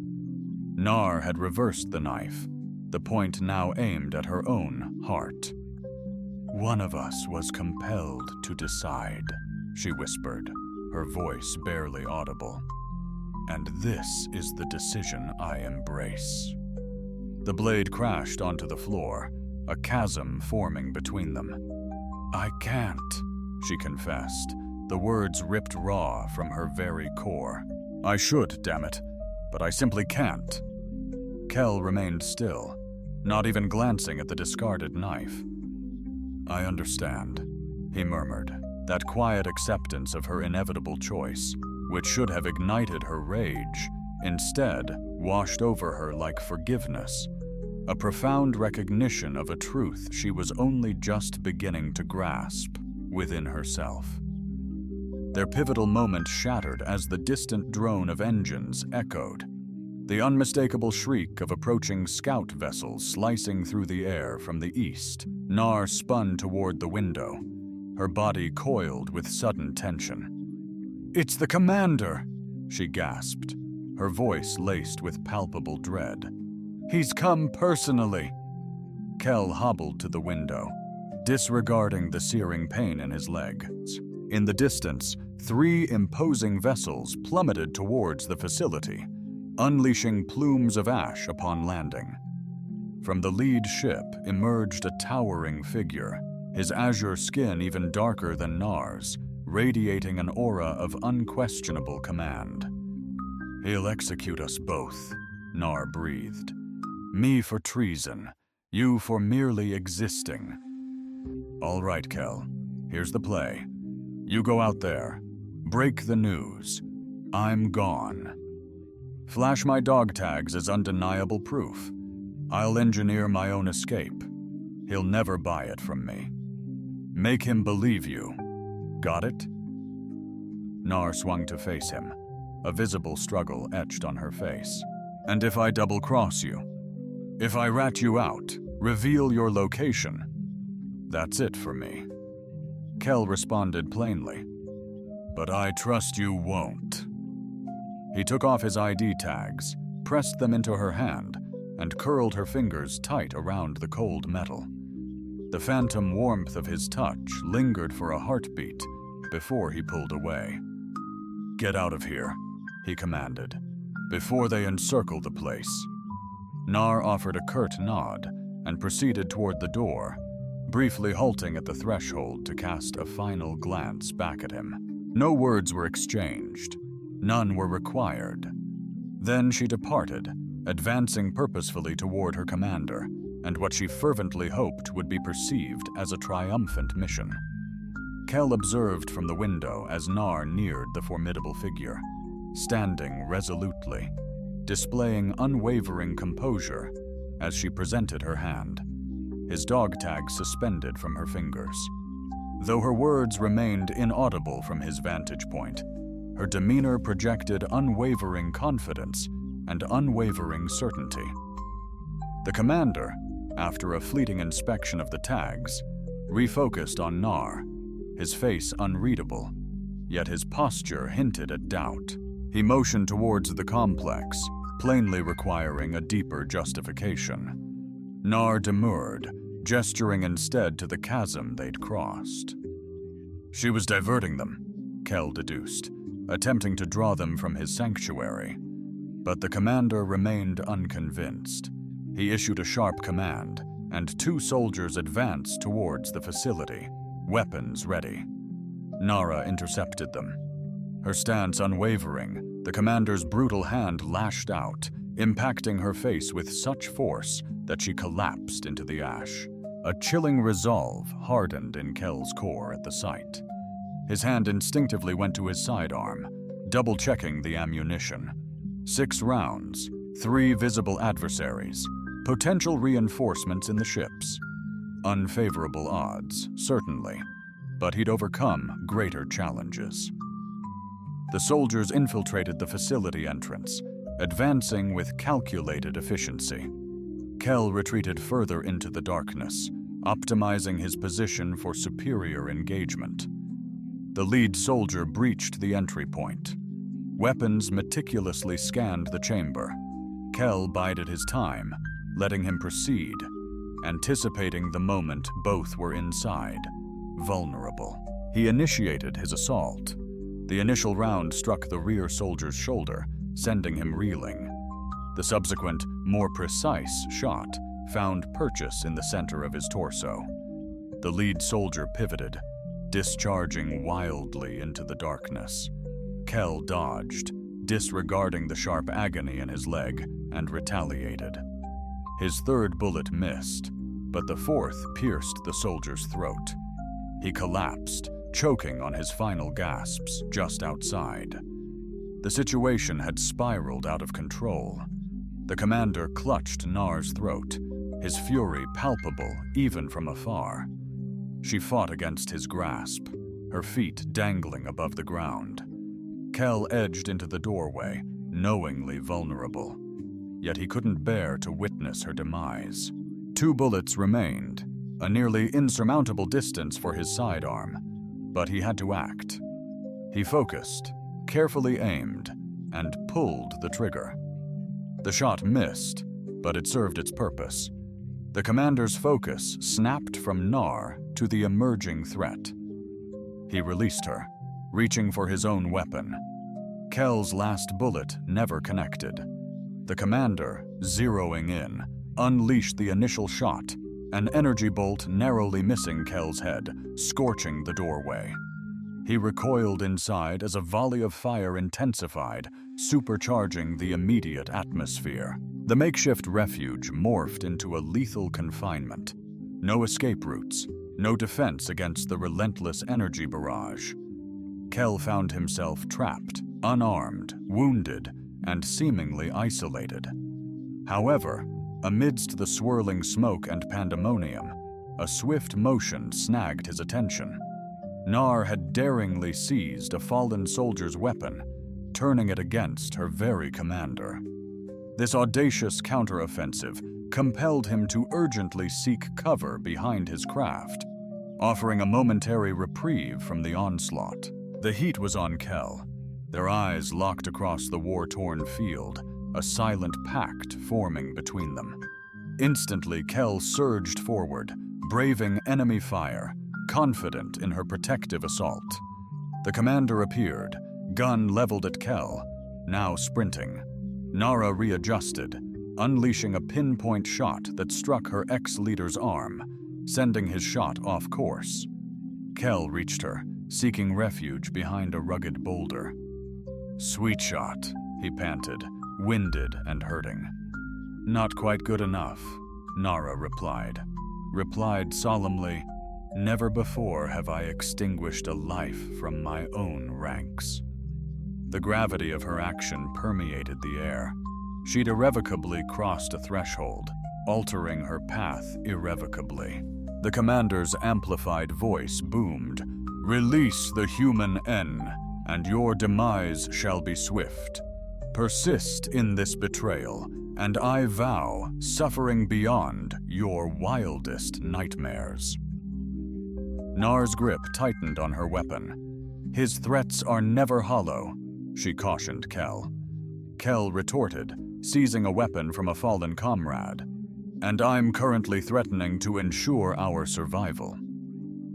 A: Nar had reversed the knife, the point now aimed at her own heart. "One of us was compelled to decide," she whispered, her voice barely audible. "And this is the decision I embrace." The blade crashed onto the floor, a chasm forming between them. "I can't," she confessed, the words ripped raw from her very core. "I should, damn it, but I simply can't." Kel remained still, not even glancing at the discarded knife. "I understand," he murmured, that quiet acceptance of her inevitable choice, which should have ignited her rage, instead washed over her like forgiveness, a profound recognition of a truth she was only just beginning to grasp within herself. Their pivotal moment shattered as the distant drone of engines echoed, the unmistakable shriek of approaching scout vessels slicing through the air from the east. Nar spun toward the window, her body coiled with sudden tension. "It's the commander!" she gasped, her voice laced with palpable dread. "He's come personally!" Kel hobbled to the window, disregarding the searing pain in his legs. In the distance, 3 imposing vessels plummeted towards the facility, unleashing plumes of ash upon landing. From the lead ship emerged a towering figure, his azure skin even darker than Nar's, radiating an aura of unquestionable command. "He'll execute us both," Nar breathed. "Me for treason, you for merely existing." "All right, Kel, here's the play. You go out there, break the news. I'm gone. Flash my dog tags as undeniable proof. I'll engineer my own escape. He'll never buy it from me. Make him believe you. Got it?" Nar swung to face him, a visible struggle etched on her face. "And if I double-cross you? If I rat you out, reveal your location? That's it for me." Kel responded plainly. "But I trust you won't." He took off his ID tags, pressed them into her hand, and curled her fingers tight around the cold metal. The phantom warmth of his touch lingered for a heartbeat before he pulled away. "Get out of here," he commanded, "before they encircle the place." Nar offered a curt nod and proceeded toward the door, briefly halting at the threshold to cast a final glance back at him. No words were exchanged. None were required. Then she departed, advancing purposefully toward her commander, and what she fervently hoped would be perceived as a triumphant mission. Kel observed from the window as Nar neared the formidable figure, standing resolutely, displaying unwavering composure as she presented her hand, his dog tag suspended from her fingers. Though her words remained inaudible from his vantage point, her demeanor projected unwavering confidence and unwavering certainty. The commander, after a fleeting inspection of the tags, refocused on Nar, his face unreadable, yet his posture hinted at doubt. He motioned towards the complex, plainly requiring a deeper justification. Nar demurred, gesturing instead to the chasm they'd crossed. She was diverting them, Kel deduced, attempting to draw them from his sanctuary. But the commander remained unconvinced. He issued a sharp command, and 2 soldiers advanced towards the facility, weapons ready. Nara intercepted them. Her stance unwavering, the commander's brutal hand lashed out, impacting her face with such force that she collapsed into the ash. A chilling resolve hardened in Kel's core at the sight. His hand instinctively went to his sidearm, double-checking the ammunition. 6 rounds, 3 visible adversaries, potential reinforcements in the ships. Unfavorable odds, certainly, but he'd overcome greater challenges. The soldiers infiltrated the facility entrance, advancing with calculated efficiency. Kel retreated further into the darkness, optimizing his position for superior engagement. The lead soldier breached the entry point. Weapons meticulously scanned the chamber. Kel bided his time, letting him proceed, anticipating the moment both were inside, vulnerable. He initiated his assault. The initial round struck the rear soldier's shoulder, sending him reeling. The subsequent, more precise shot found purchase in the center of his torso. The lead soldier pivoted, discharging wildly into the darkness. Kel dodged, disregarding the sharp agony in his leg, and retaliated. His 3rd bullet missed, but the 4th pierced the soldier's throat. He collapsed, choking on his final gasps just outside. The situation had spiraled out of control. The commander clutched Nar's throat, his fury palpable even from afar. She fought against his grasp, her feet dangling above the ground. Kel edged into the doorway, knowingly vulnerable. Yet he couldn't bear to witness her demise. 2 bullets remained, a nearly insurmountable distance for his sidearm, but he had to act. He focused, carefully aimed, and pulled the trigger. The shot missed, but it served its purpose. The commander's focus snapped from Nar to the emerging threat. He released her, reaching for his own weapon. Kel's last bullet never connected. The commander, zeroing in, unleashed the initial shot, an energy bolt narrowly missing Kel's head, scorching the doorway. He recoiled inside as a volley of fire intensified, supercharging the immediate atmosphere. The makeshift refuge morphed into a lethal confinement. No escape routes, no defense against the relentless energy barrage. Kel found himself trapped, unarmed, wounded, and seemingly isolated. However, amidst the swirling smoke and pandemonium, a swift motion snagged his attention. Nar had daringly seized a fallen soldier's weapon, turning it against her very commander. This audacious counteroffensive compelled him to urgently seek cover behind his craft, offering a momentary reprieve from the onslaught. The heat was on Kel, their eyes locked across the war-torn field, a silent pact forming between them. Instantly, Kel surged forward, braving enemy fire, confident in her protective assault. The commander appeared, gun leveled at Kel, now sprinting. Nara readjusted, unleashing a pinpoint shot that struck her ex-leader's arm, sending his shot off course. Kel reached her, seeking refuge behind a rugged boulder. "Sweet shot," he panted, winded and hurting. "Not quite good enough," Nara replied solemnly, "Never before have I extinguished a life from my own ranks." The gravity of her action permeated the air. She'd irrevocably crossed a threshold, altering her path irrevocably. The commander's amplified voice boomed, "Release the human N, and your demise shall be swift. Persist in this betrayal, and I vow suffering beyond your wildest nightmares." Nar's grip tightened on her weapon. "His threats are never hollow," she cautioned Kel. Kel retorted, seizing a weapon from a fallen comrade. "And I'm currently threatening to ensure our survival."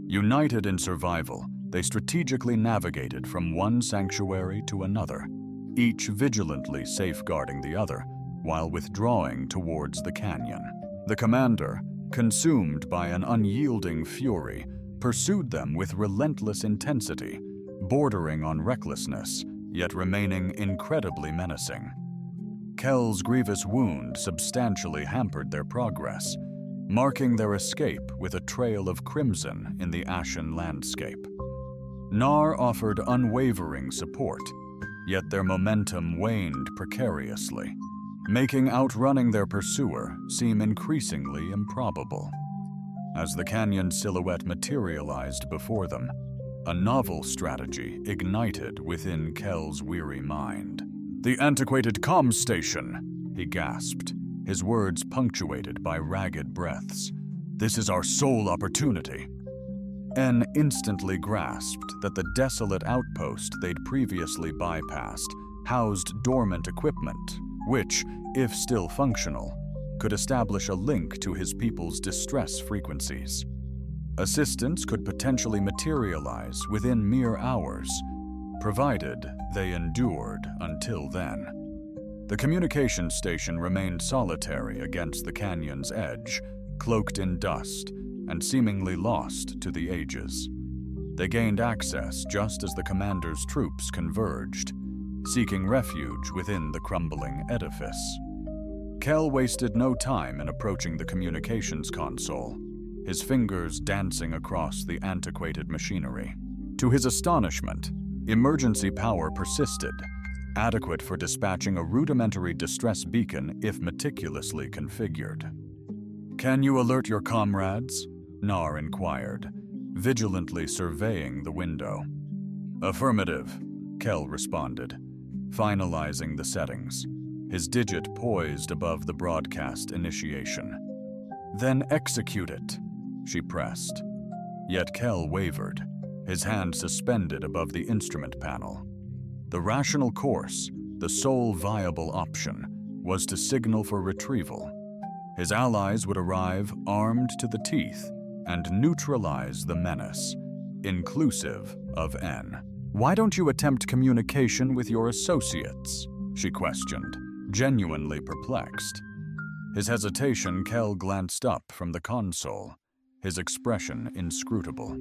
A: United in survival, they strategically navigated from one sanctuary to another, each vigilantly safeguarding the other, while withdrawing towards the canyon. The commander, consumed by an unyielding fury, pursued them with relentless intensity, bordering on recklessness, yet remaining incredibly menacing. Kel's grievous wound substantially hampered their progress, marking their escape with a trail of crimson in the ashen landscape. Nar offered unwavering support, yet their momentum waned precariously, making outrunning their pursuer seem increasingly improbable. As the canyon silhouette materialized before them, a novel strategy ignited within Kel's weary mind. "The antiquated comm station," he gasped, his words punctuated by ragged breaths. "This is our sole opportunity." N instantly grasped that the desolate outpost they'd previously bypassed housed dormant equipment, which, if still functional, could establish a link to his people's distress frequencies. Assistance could potentially materialize within mere hours, provided they endured until then. The communication station remained solitary against the canyon's edge, cloaked in dust and seemingly lost to the ages. They gained access just as the commander's troops converged, seeking refuge within the crumbling edifice. Kel wasted no time in approaching the communications console, his fingers dancing across the antiquated machinery. To his astonishment, emergency power persisted, adequate for dispatching a rudimentary distress beacon if meticulously configured. "Can you alert your comrades?" Nar inquired, vigilantly surveying the window. "Affirmative," Kel responded, finalizing the settings, his digit poised above the broadcast initiation. "Then execute it," she pressed. Yet Kel wavered, his hand suspended above the instrument panel. The rational course, the sole viable option, was to signal for retrieval. His allies would arrive armed to the teeth and neutralize the menace, inclusive of N. "Why don't you attempt communication with your associates?" she questioned, genuinely perplexed. His hesitation, Kel glanced up from the console, his expression inscrutable.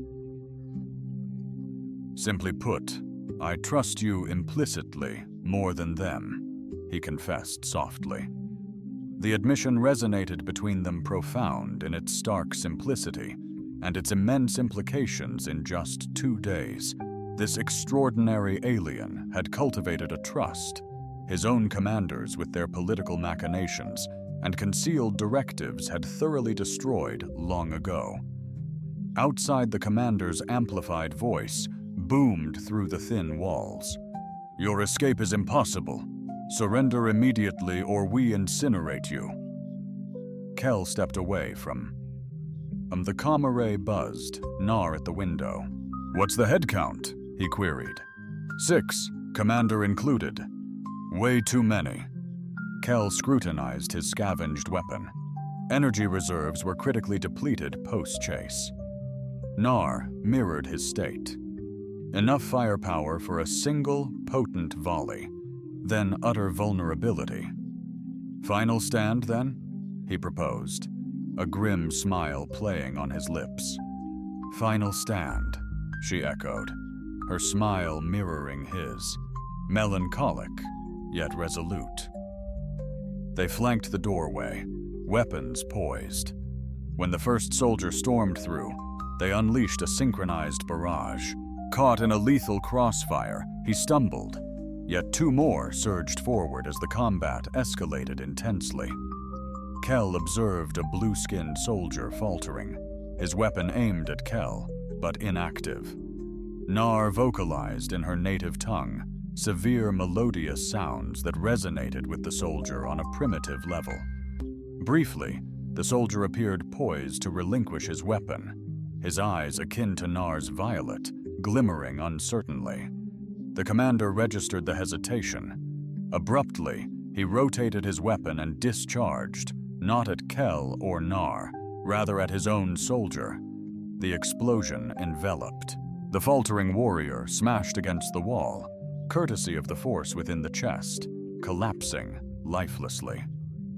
A: "Simply put, I trust you implicitly more than them," he confessed softly. The admission resonated between them profound in its stark simplicity and its immense implications in just 2 days. This extraordinary alien had cultivated a trust, his own commanders with their political machinations and concealed directives had thoroughly destroyed long ago. Outside, the commander's amplified voice boomed through the thin walls. "Your escape is impossible. Surrender immediately or we incinerate you." Kel stepped away from the comm array buzzed, Nar at the window. "What's the head count?" he queried. 6, commander included." "Way too many." Kel scrutinized his scavenged weapon. Energy reserves were critically depleted post-chase. Nar mirrored his state. Enough firepower for a single, potent volley, then utter vulnerability. Final stand, then? He proposed, a grim smile playing on his lips. Final stand, she echoed, her smile mirroring his, melancholic, yet resolute. They flanked the doorway, weapons poised. When the first soldier stormed through, they unleashed a synchronized barrage. Caught in a lethal crossfire, he stumbled, yet two more surged forward as the combat escalated intensely. Kell observed a blue-skinned soldier faltering, his weapon aimed at Kell, but inactive. Nar vocalized in her native tongue, severe melodious sounds that resonated with the soldier on a primitive level. Briefly, the soldier appeared poised to relinquish his weapon, his eyes akin to Nar's violet, glimmering uncertainly. The commander registered the hesitation. Abruptly, he rotated his weapon and discharged, not at Kell or Nar, rather at his own soldier. The explosion enveloped. The faltering warrior smashed against the wall, courtesy of the force within the chest, collapsing lifelessly.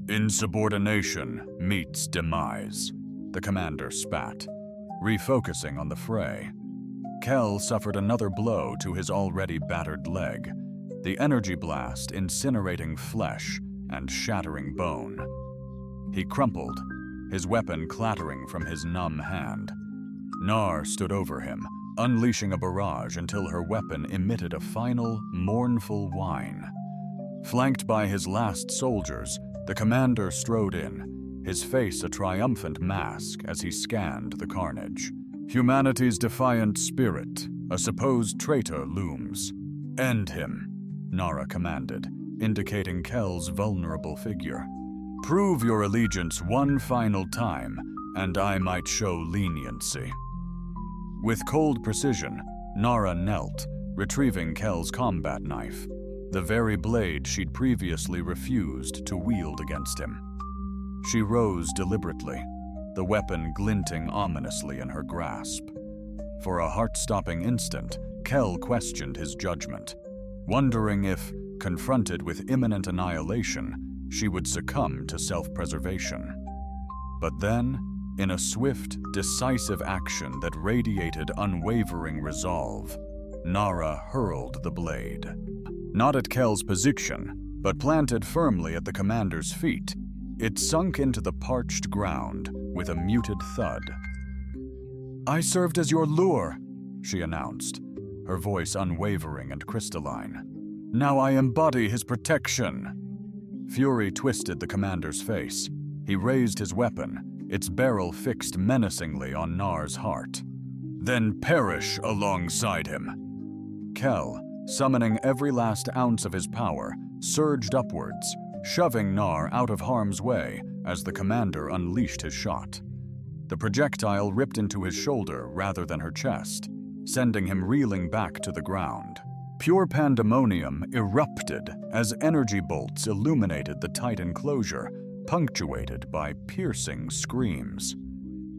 A: Insubordination meets demise, the commander spat, refocusing on the fray. Kell suffered another blow to his already battered leg, the energy blast incinerating flesh and shattering bone. He crumpled, his weapon clattering from his numb hand. Nar stood over him, unleashing a barrage until her weapon emitted a final, mournful whine. Flanked by his last soldiers, the commander strode in, his face a triumphant mask as he scanned the carnage. Humanity's defiant spirit, a supposed traitor, looms. End him, Nara commanded, indicating Kell's vulnerable figure. Prove your allegiance one final time, and I might show leniency. With cold precision, Nara knelt, retrieving Kell's combat knife, the very blade she'd previously refused to wield against him. She rose deliberately, the weapon glinting ominously in her grasp. For a heart-stopping instant, Kell questioned his judgment, wondering if, confronted with imminent annihilation, she would succumb to self-preservation. But then, in a swift, decisive action that radiated unwavering resolve, Nara hurled the blade. Not at Kell's position, but planted firmly at the commander's feet, it sunk into the parched ground with a muted thud. "I served as your lure," she announced, her voice unwavering and crystalline. "Now I embody his protection." Fury twisted the commander's face. He raised his weapon, its barrel fixed menacingly on Nar's heart. "Then perish alongside him." Kell, summoning every last ounce of his power, surged upwards, shoving Nar out of harm's way as the commander unleashed his shot. The projectile ripped into his shoulder rather than her chest, sending him reeling back to the ground. Pure pandemonium erupted as energy bolts illuminated the tight enclosure, punctuated by piercing screams.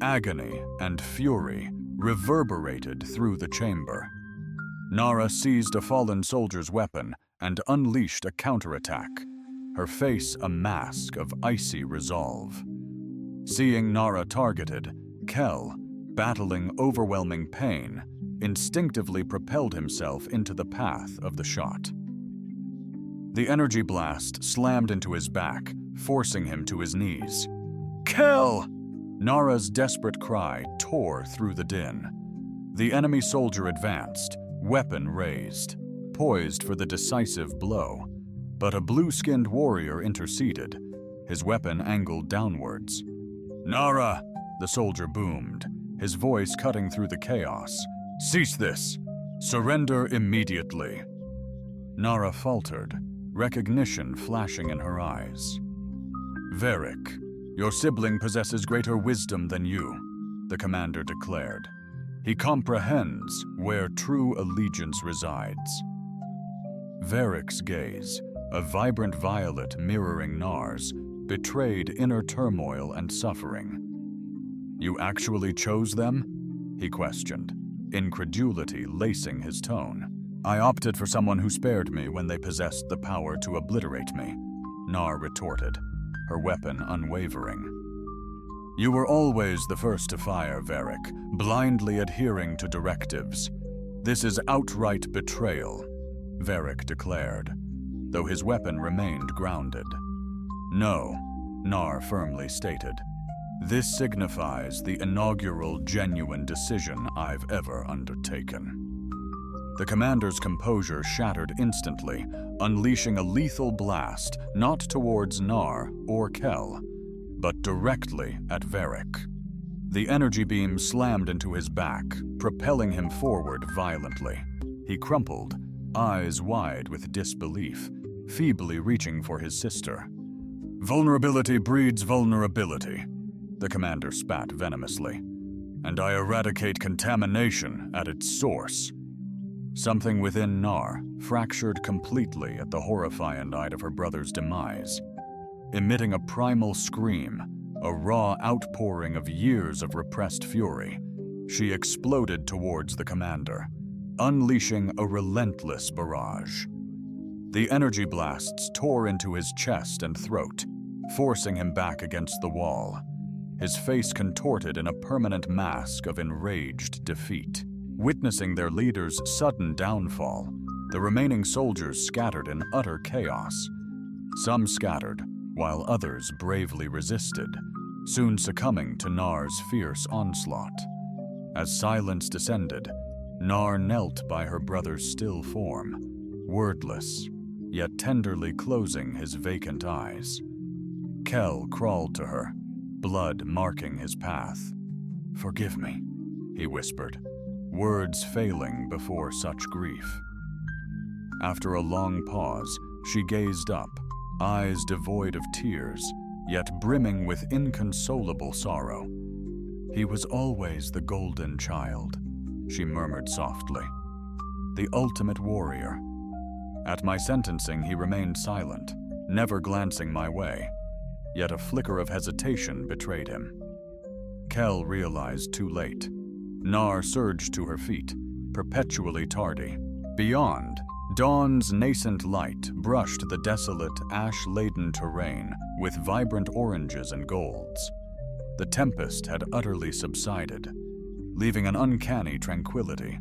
A: Agony and fury reverberated through the chamber. Nara seized a fallen soldier's weapon and unleashed a counterattack, her face a mask of icy resolve. Seeing Nara targeted, Kell, battling overwhelming pain, instinctively propelled himself into the path of the shot. The energy blast slammed into his back, forcing him to his knees. "Kell!" Nara's desperate cry tore through the din. The enemy soldier advanced, weapon raised, poised for the decisive blow, but a blue-skinned warrior interceded, his weapon angled downwards. "Nara!" the soldier boomed, his voice cutting through the chaos. "Cease this! Surrender immediately!" Nara faltered, recognition flashing in her eyes. "Varric, your sibling possesses greater wisdom than you," the commander declared. "He comprehends where true allegiance resides." Varric's gaze, a vibrant violet mirroring Nar's, betrayed inner turmoil and suffering. "You actually chose them?" he questioned, incredulity lacing his tone. "I opted for someone who spared me when they possessed the power to obliterate me," Nar retorted, her weapon unwavering. "You were always the first to fire, Varric, blindly adhering to directives. This is outright betrayal," Varric declared, though his weapon remained grounded. "No," Nar firmly stated. "This signifies the inaugural genuine decision I've ever undertaken." The commander's composure shattered instantly, unleashing a lethal blast not towards Nar or Kel, but directly at Varric. The energy beam slammed into his back, propelling him forward violently. He crumpled, eyes wide with disbelief, feebly reaching for his sister. "Vulnerability breeds vulnerability," the commander spat venomously, "and I eradicate contamination at its source." Something within Nar fractured completely at the horrifying sight of her brother's demise. Emitting a primal scream, a raw outpouring of years of repressed fury, she exploded towards the commander, unleashing a relentless barrage. The energy blasts tore into his chest and throat, forcing him back against the wall, his face contorted in a permanent mask of enraged defeat. Witnessing their leader's sudden downfall, the remaining soldiers scattered in utter chaos. Some scattered, while others bravely resisted, soon succumbing to Nar's fierce onslaught. As silence descended, Nar knelt by her brother's still form, wordless, yet tenderly closing his vacant eyes. Kel crawled to her, blood marking his path. "Forgive me," he whispered, words failing before such grief. After a long pause, she gazed up, eyes devoid of tears, yet brimming with inconsolable sorrow. "He was always the golden child," she murmured softly. "The ultimate warrior." At my sentencing, he remained silent, never glancing my way, yet a flicker of hesitation betrayed him. Kel realized too late. Nar surged to her feet, perpetually tardy. Beyond, dawn's nascent light brushed the desolate, ash-laden terrain with vibrant oranges and golds. The tempest had utterly subsided, leaving an uncanny tranquility,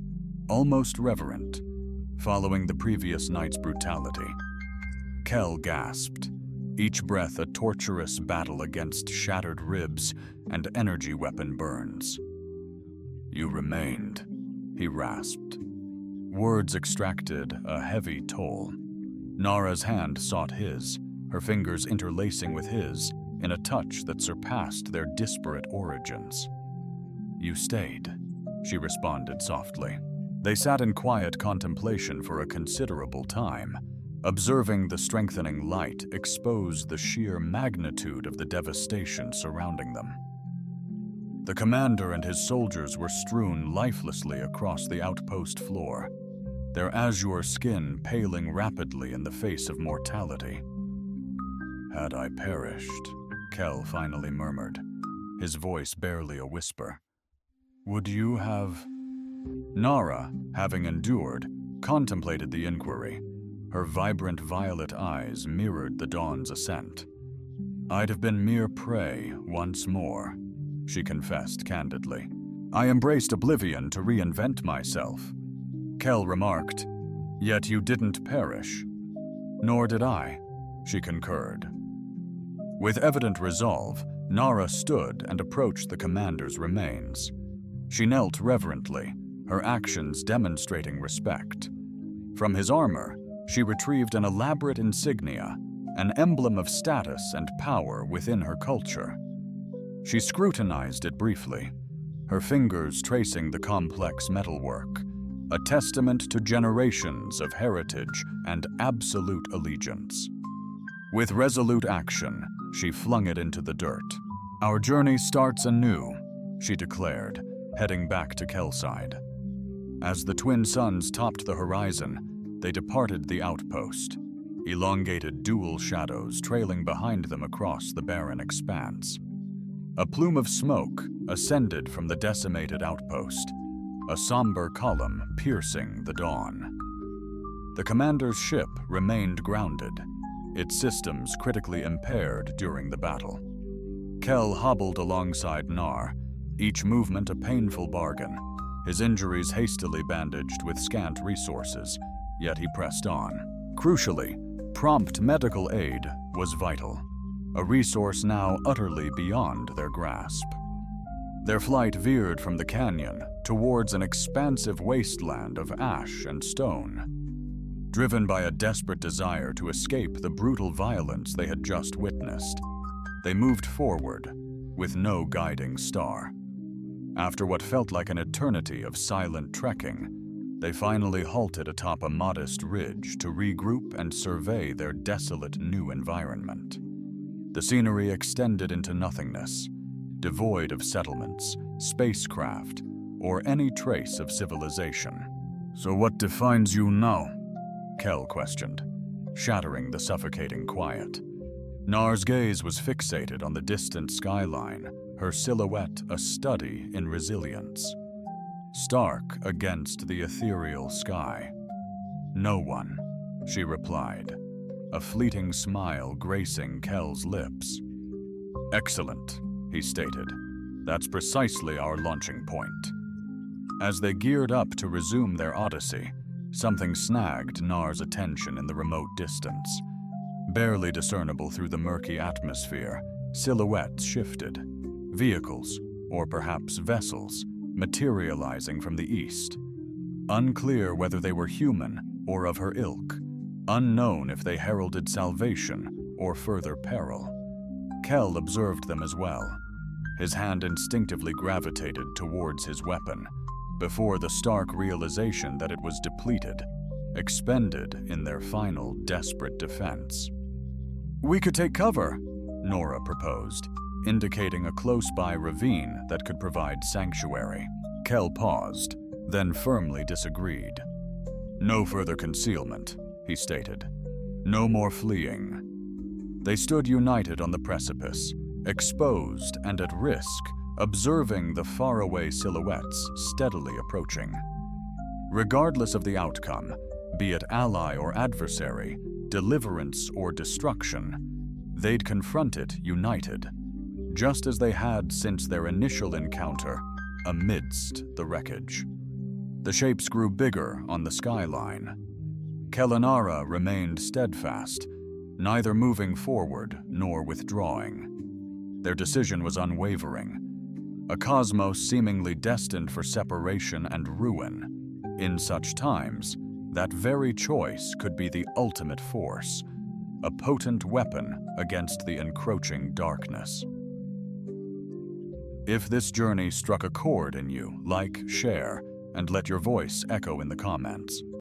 A: almost reverent, following the previous night's brutality. Kel gasped, each breath a torturous battle against shattered ribs and energy weapon burns. "You remained," he rasped. Words extracted a heavy toll. Nara's hand sought his, her fingers interlacing with his in a touch that surpassed their disparate origins. "You stayed," she responded softly. They sat in quiet contemplation for a considerable time, observing the strengthening light expose the sheer magnitude of the devastation surrounding them. The commander and his soldiers were strewn lifelessly across the outpost floor, their azure skin paling rapidly in the face of mortality. "Had I perished," Kel finally murmured, his voice barely a whisper, "would you have—" Nara, having endured, contemplated the inquiry. Her vibrant violet eyes mirrored the dawn's ascent. "I'd have been mere prey once more," she confessed candidly. "I embraced oblivion to reinvent myself." Kel remarked, "Yet you didn't perish." "Nor did I," she concurred. With evident resolve, Nara stood and approached the commander's remains. She knelt reverently, her actions demonstrating respect. From his armor, she retrieved an elaborate insignia, an emblem of status and power within her culture. She scrutinized it briefly, her fingers tracing the complex metalwork, a testament to generations of heritage and absolute allegiance. With resolute action, she flung it into the dirt. "Our journey starts anew," she declared, heading back to Kelside. As the twin suns topped the horizon, they departed the outpost, elongated dual shadows trailing behind them across the barren expanse. A plume of smoke ascended from the decimated outpost, a somber column piercing the dawn. The commander's ship remained grounded, its systems critically impaired during the battle. Kel hobbled alongside Nar, each movement a painful bargain, his injuries hastily bandaged with scant resources, yet he pressed on. Crucially, prompt medical aid was vital, a resource now utterly beyond their grasp. Their flight veered from the canyon towards an expansive wasteland of ash and stone. Driven by a desperate desire to escape the brutal violence they had just witnessed, they moved forward with no guiding star. After what felt like an eternity of silent trekking, they finally halted atop a modest ridge to regroup and survey their desolate new environment. The scenery extended into nothingness, devoid of settlements, spacecraft, or any trace of civilization. "So what defines you now?" Kel questioned, shattering the suffocating quiet. Nar's gaze was fixated on the distant skyline, her silhouette a study in resilience. Stark against the ethereal sky. "No one," she replied, a fleeting smile gracing Kel's lips. "Excellent," he stated. "That's precisely our launching point." As they geared up to resume their odyssey, something snagged Nar's attention in the remote distance. Barely discernible through the murky atmosphere, silhouettes shifted. Vehicles, or perhaps vessels, materializing from the east. Unclear whether they were human or of her ilk. Unknown if they heralded salvation or further peril. Kel observed them as well. His hand instinctively gravitated towards his weapon, before the stark realization that it was depleted, expended in their final desperate defense. "We could take cover," Nora proposed, indicating a close-by ravine that could provide sanctuary. Kel paused, then firmly disagreed. "No further concealment," he stated. "No more fleeing." They stood united on the precipice, exposed and at risk, observing the faraway silhouettes steadily approaching. Regardless of the outcome, be it ally or adversary, deliverance or destruction, they'd confront it united, just as they had since their initial encounter amidst the wreckage. The shapes grew bigger on the skyline. Kellanara remained steadfast, neither moving forward nor withdrawing. Their decision was unwavering, a cosmos seemingly destined for separation and ruin. In such times, that very choice could be the ultimate force, a potent weapon against the encroaching darkness. If this journey struck a chord in you, like, share, and let your voice echo in the comments.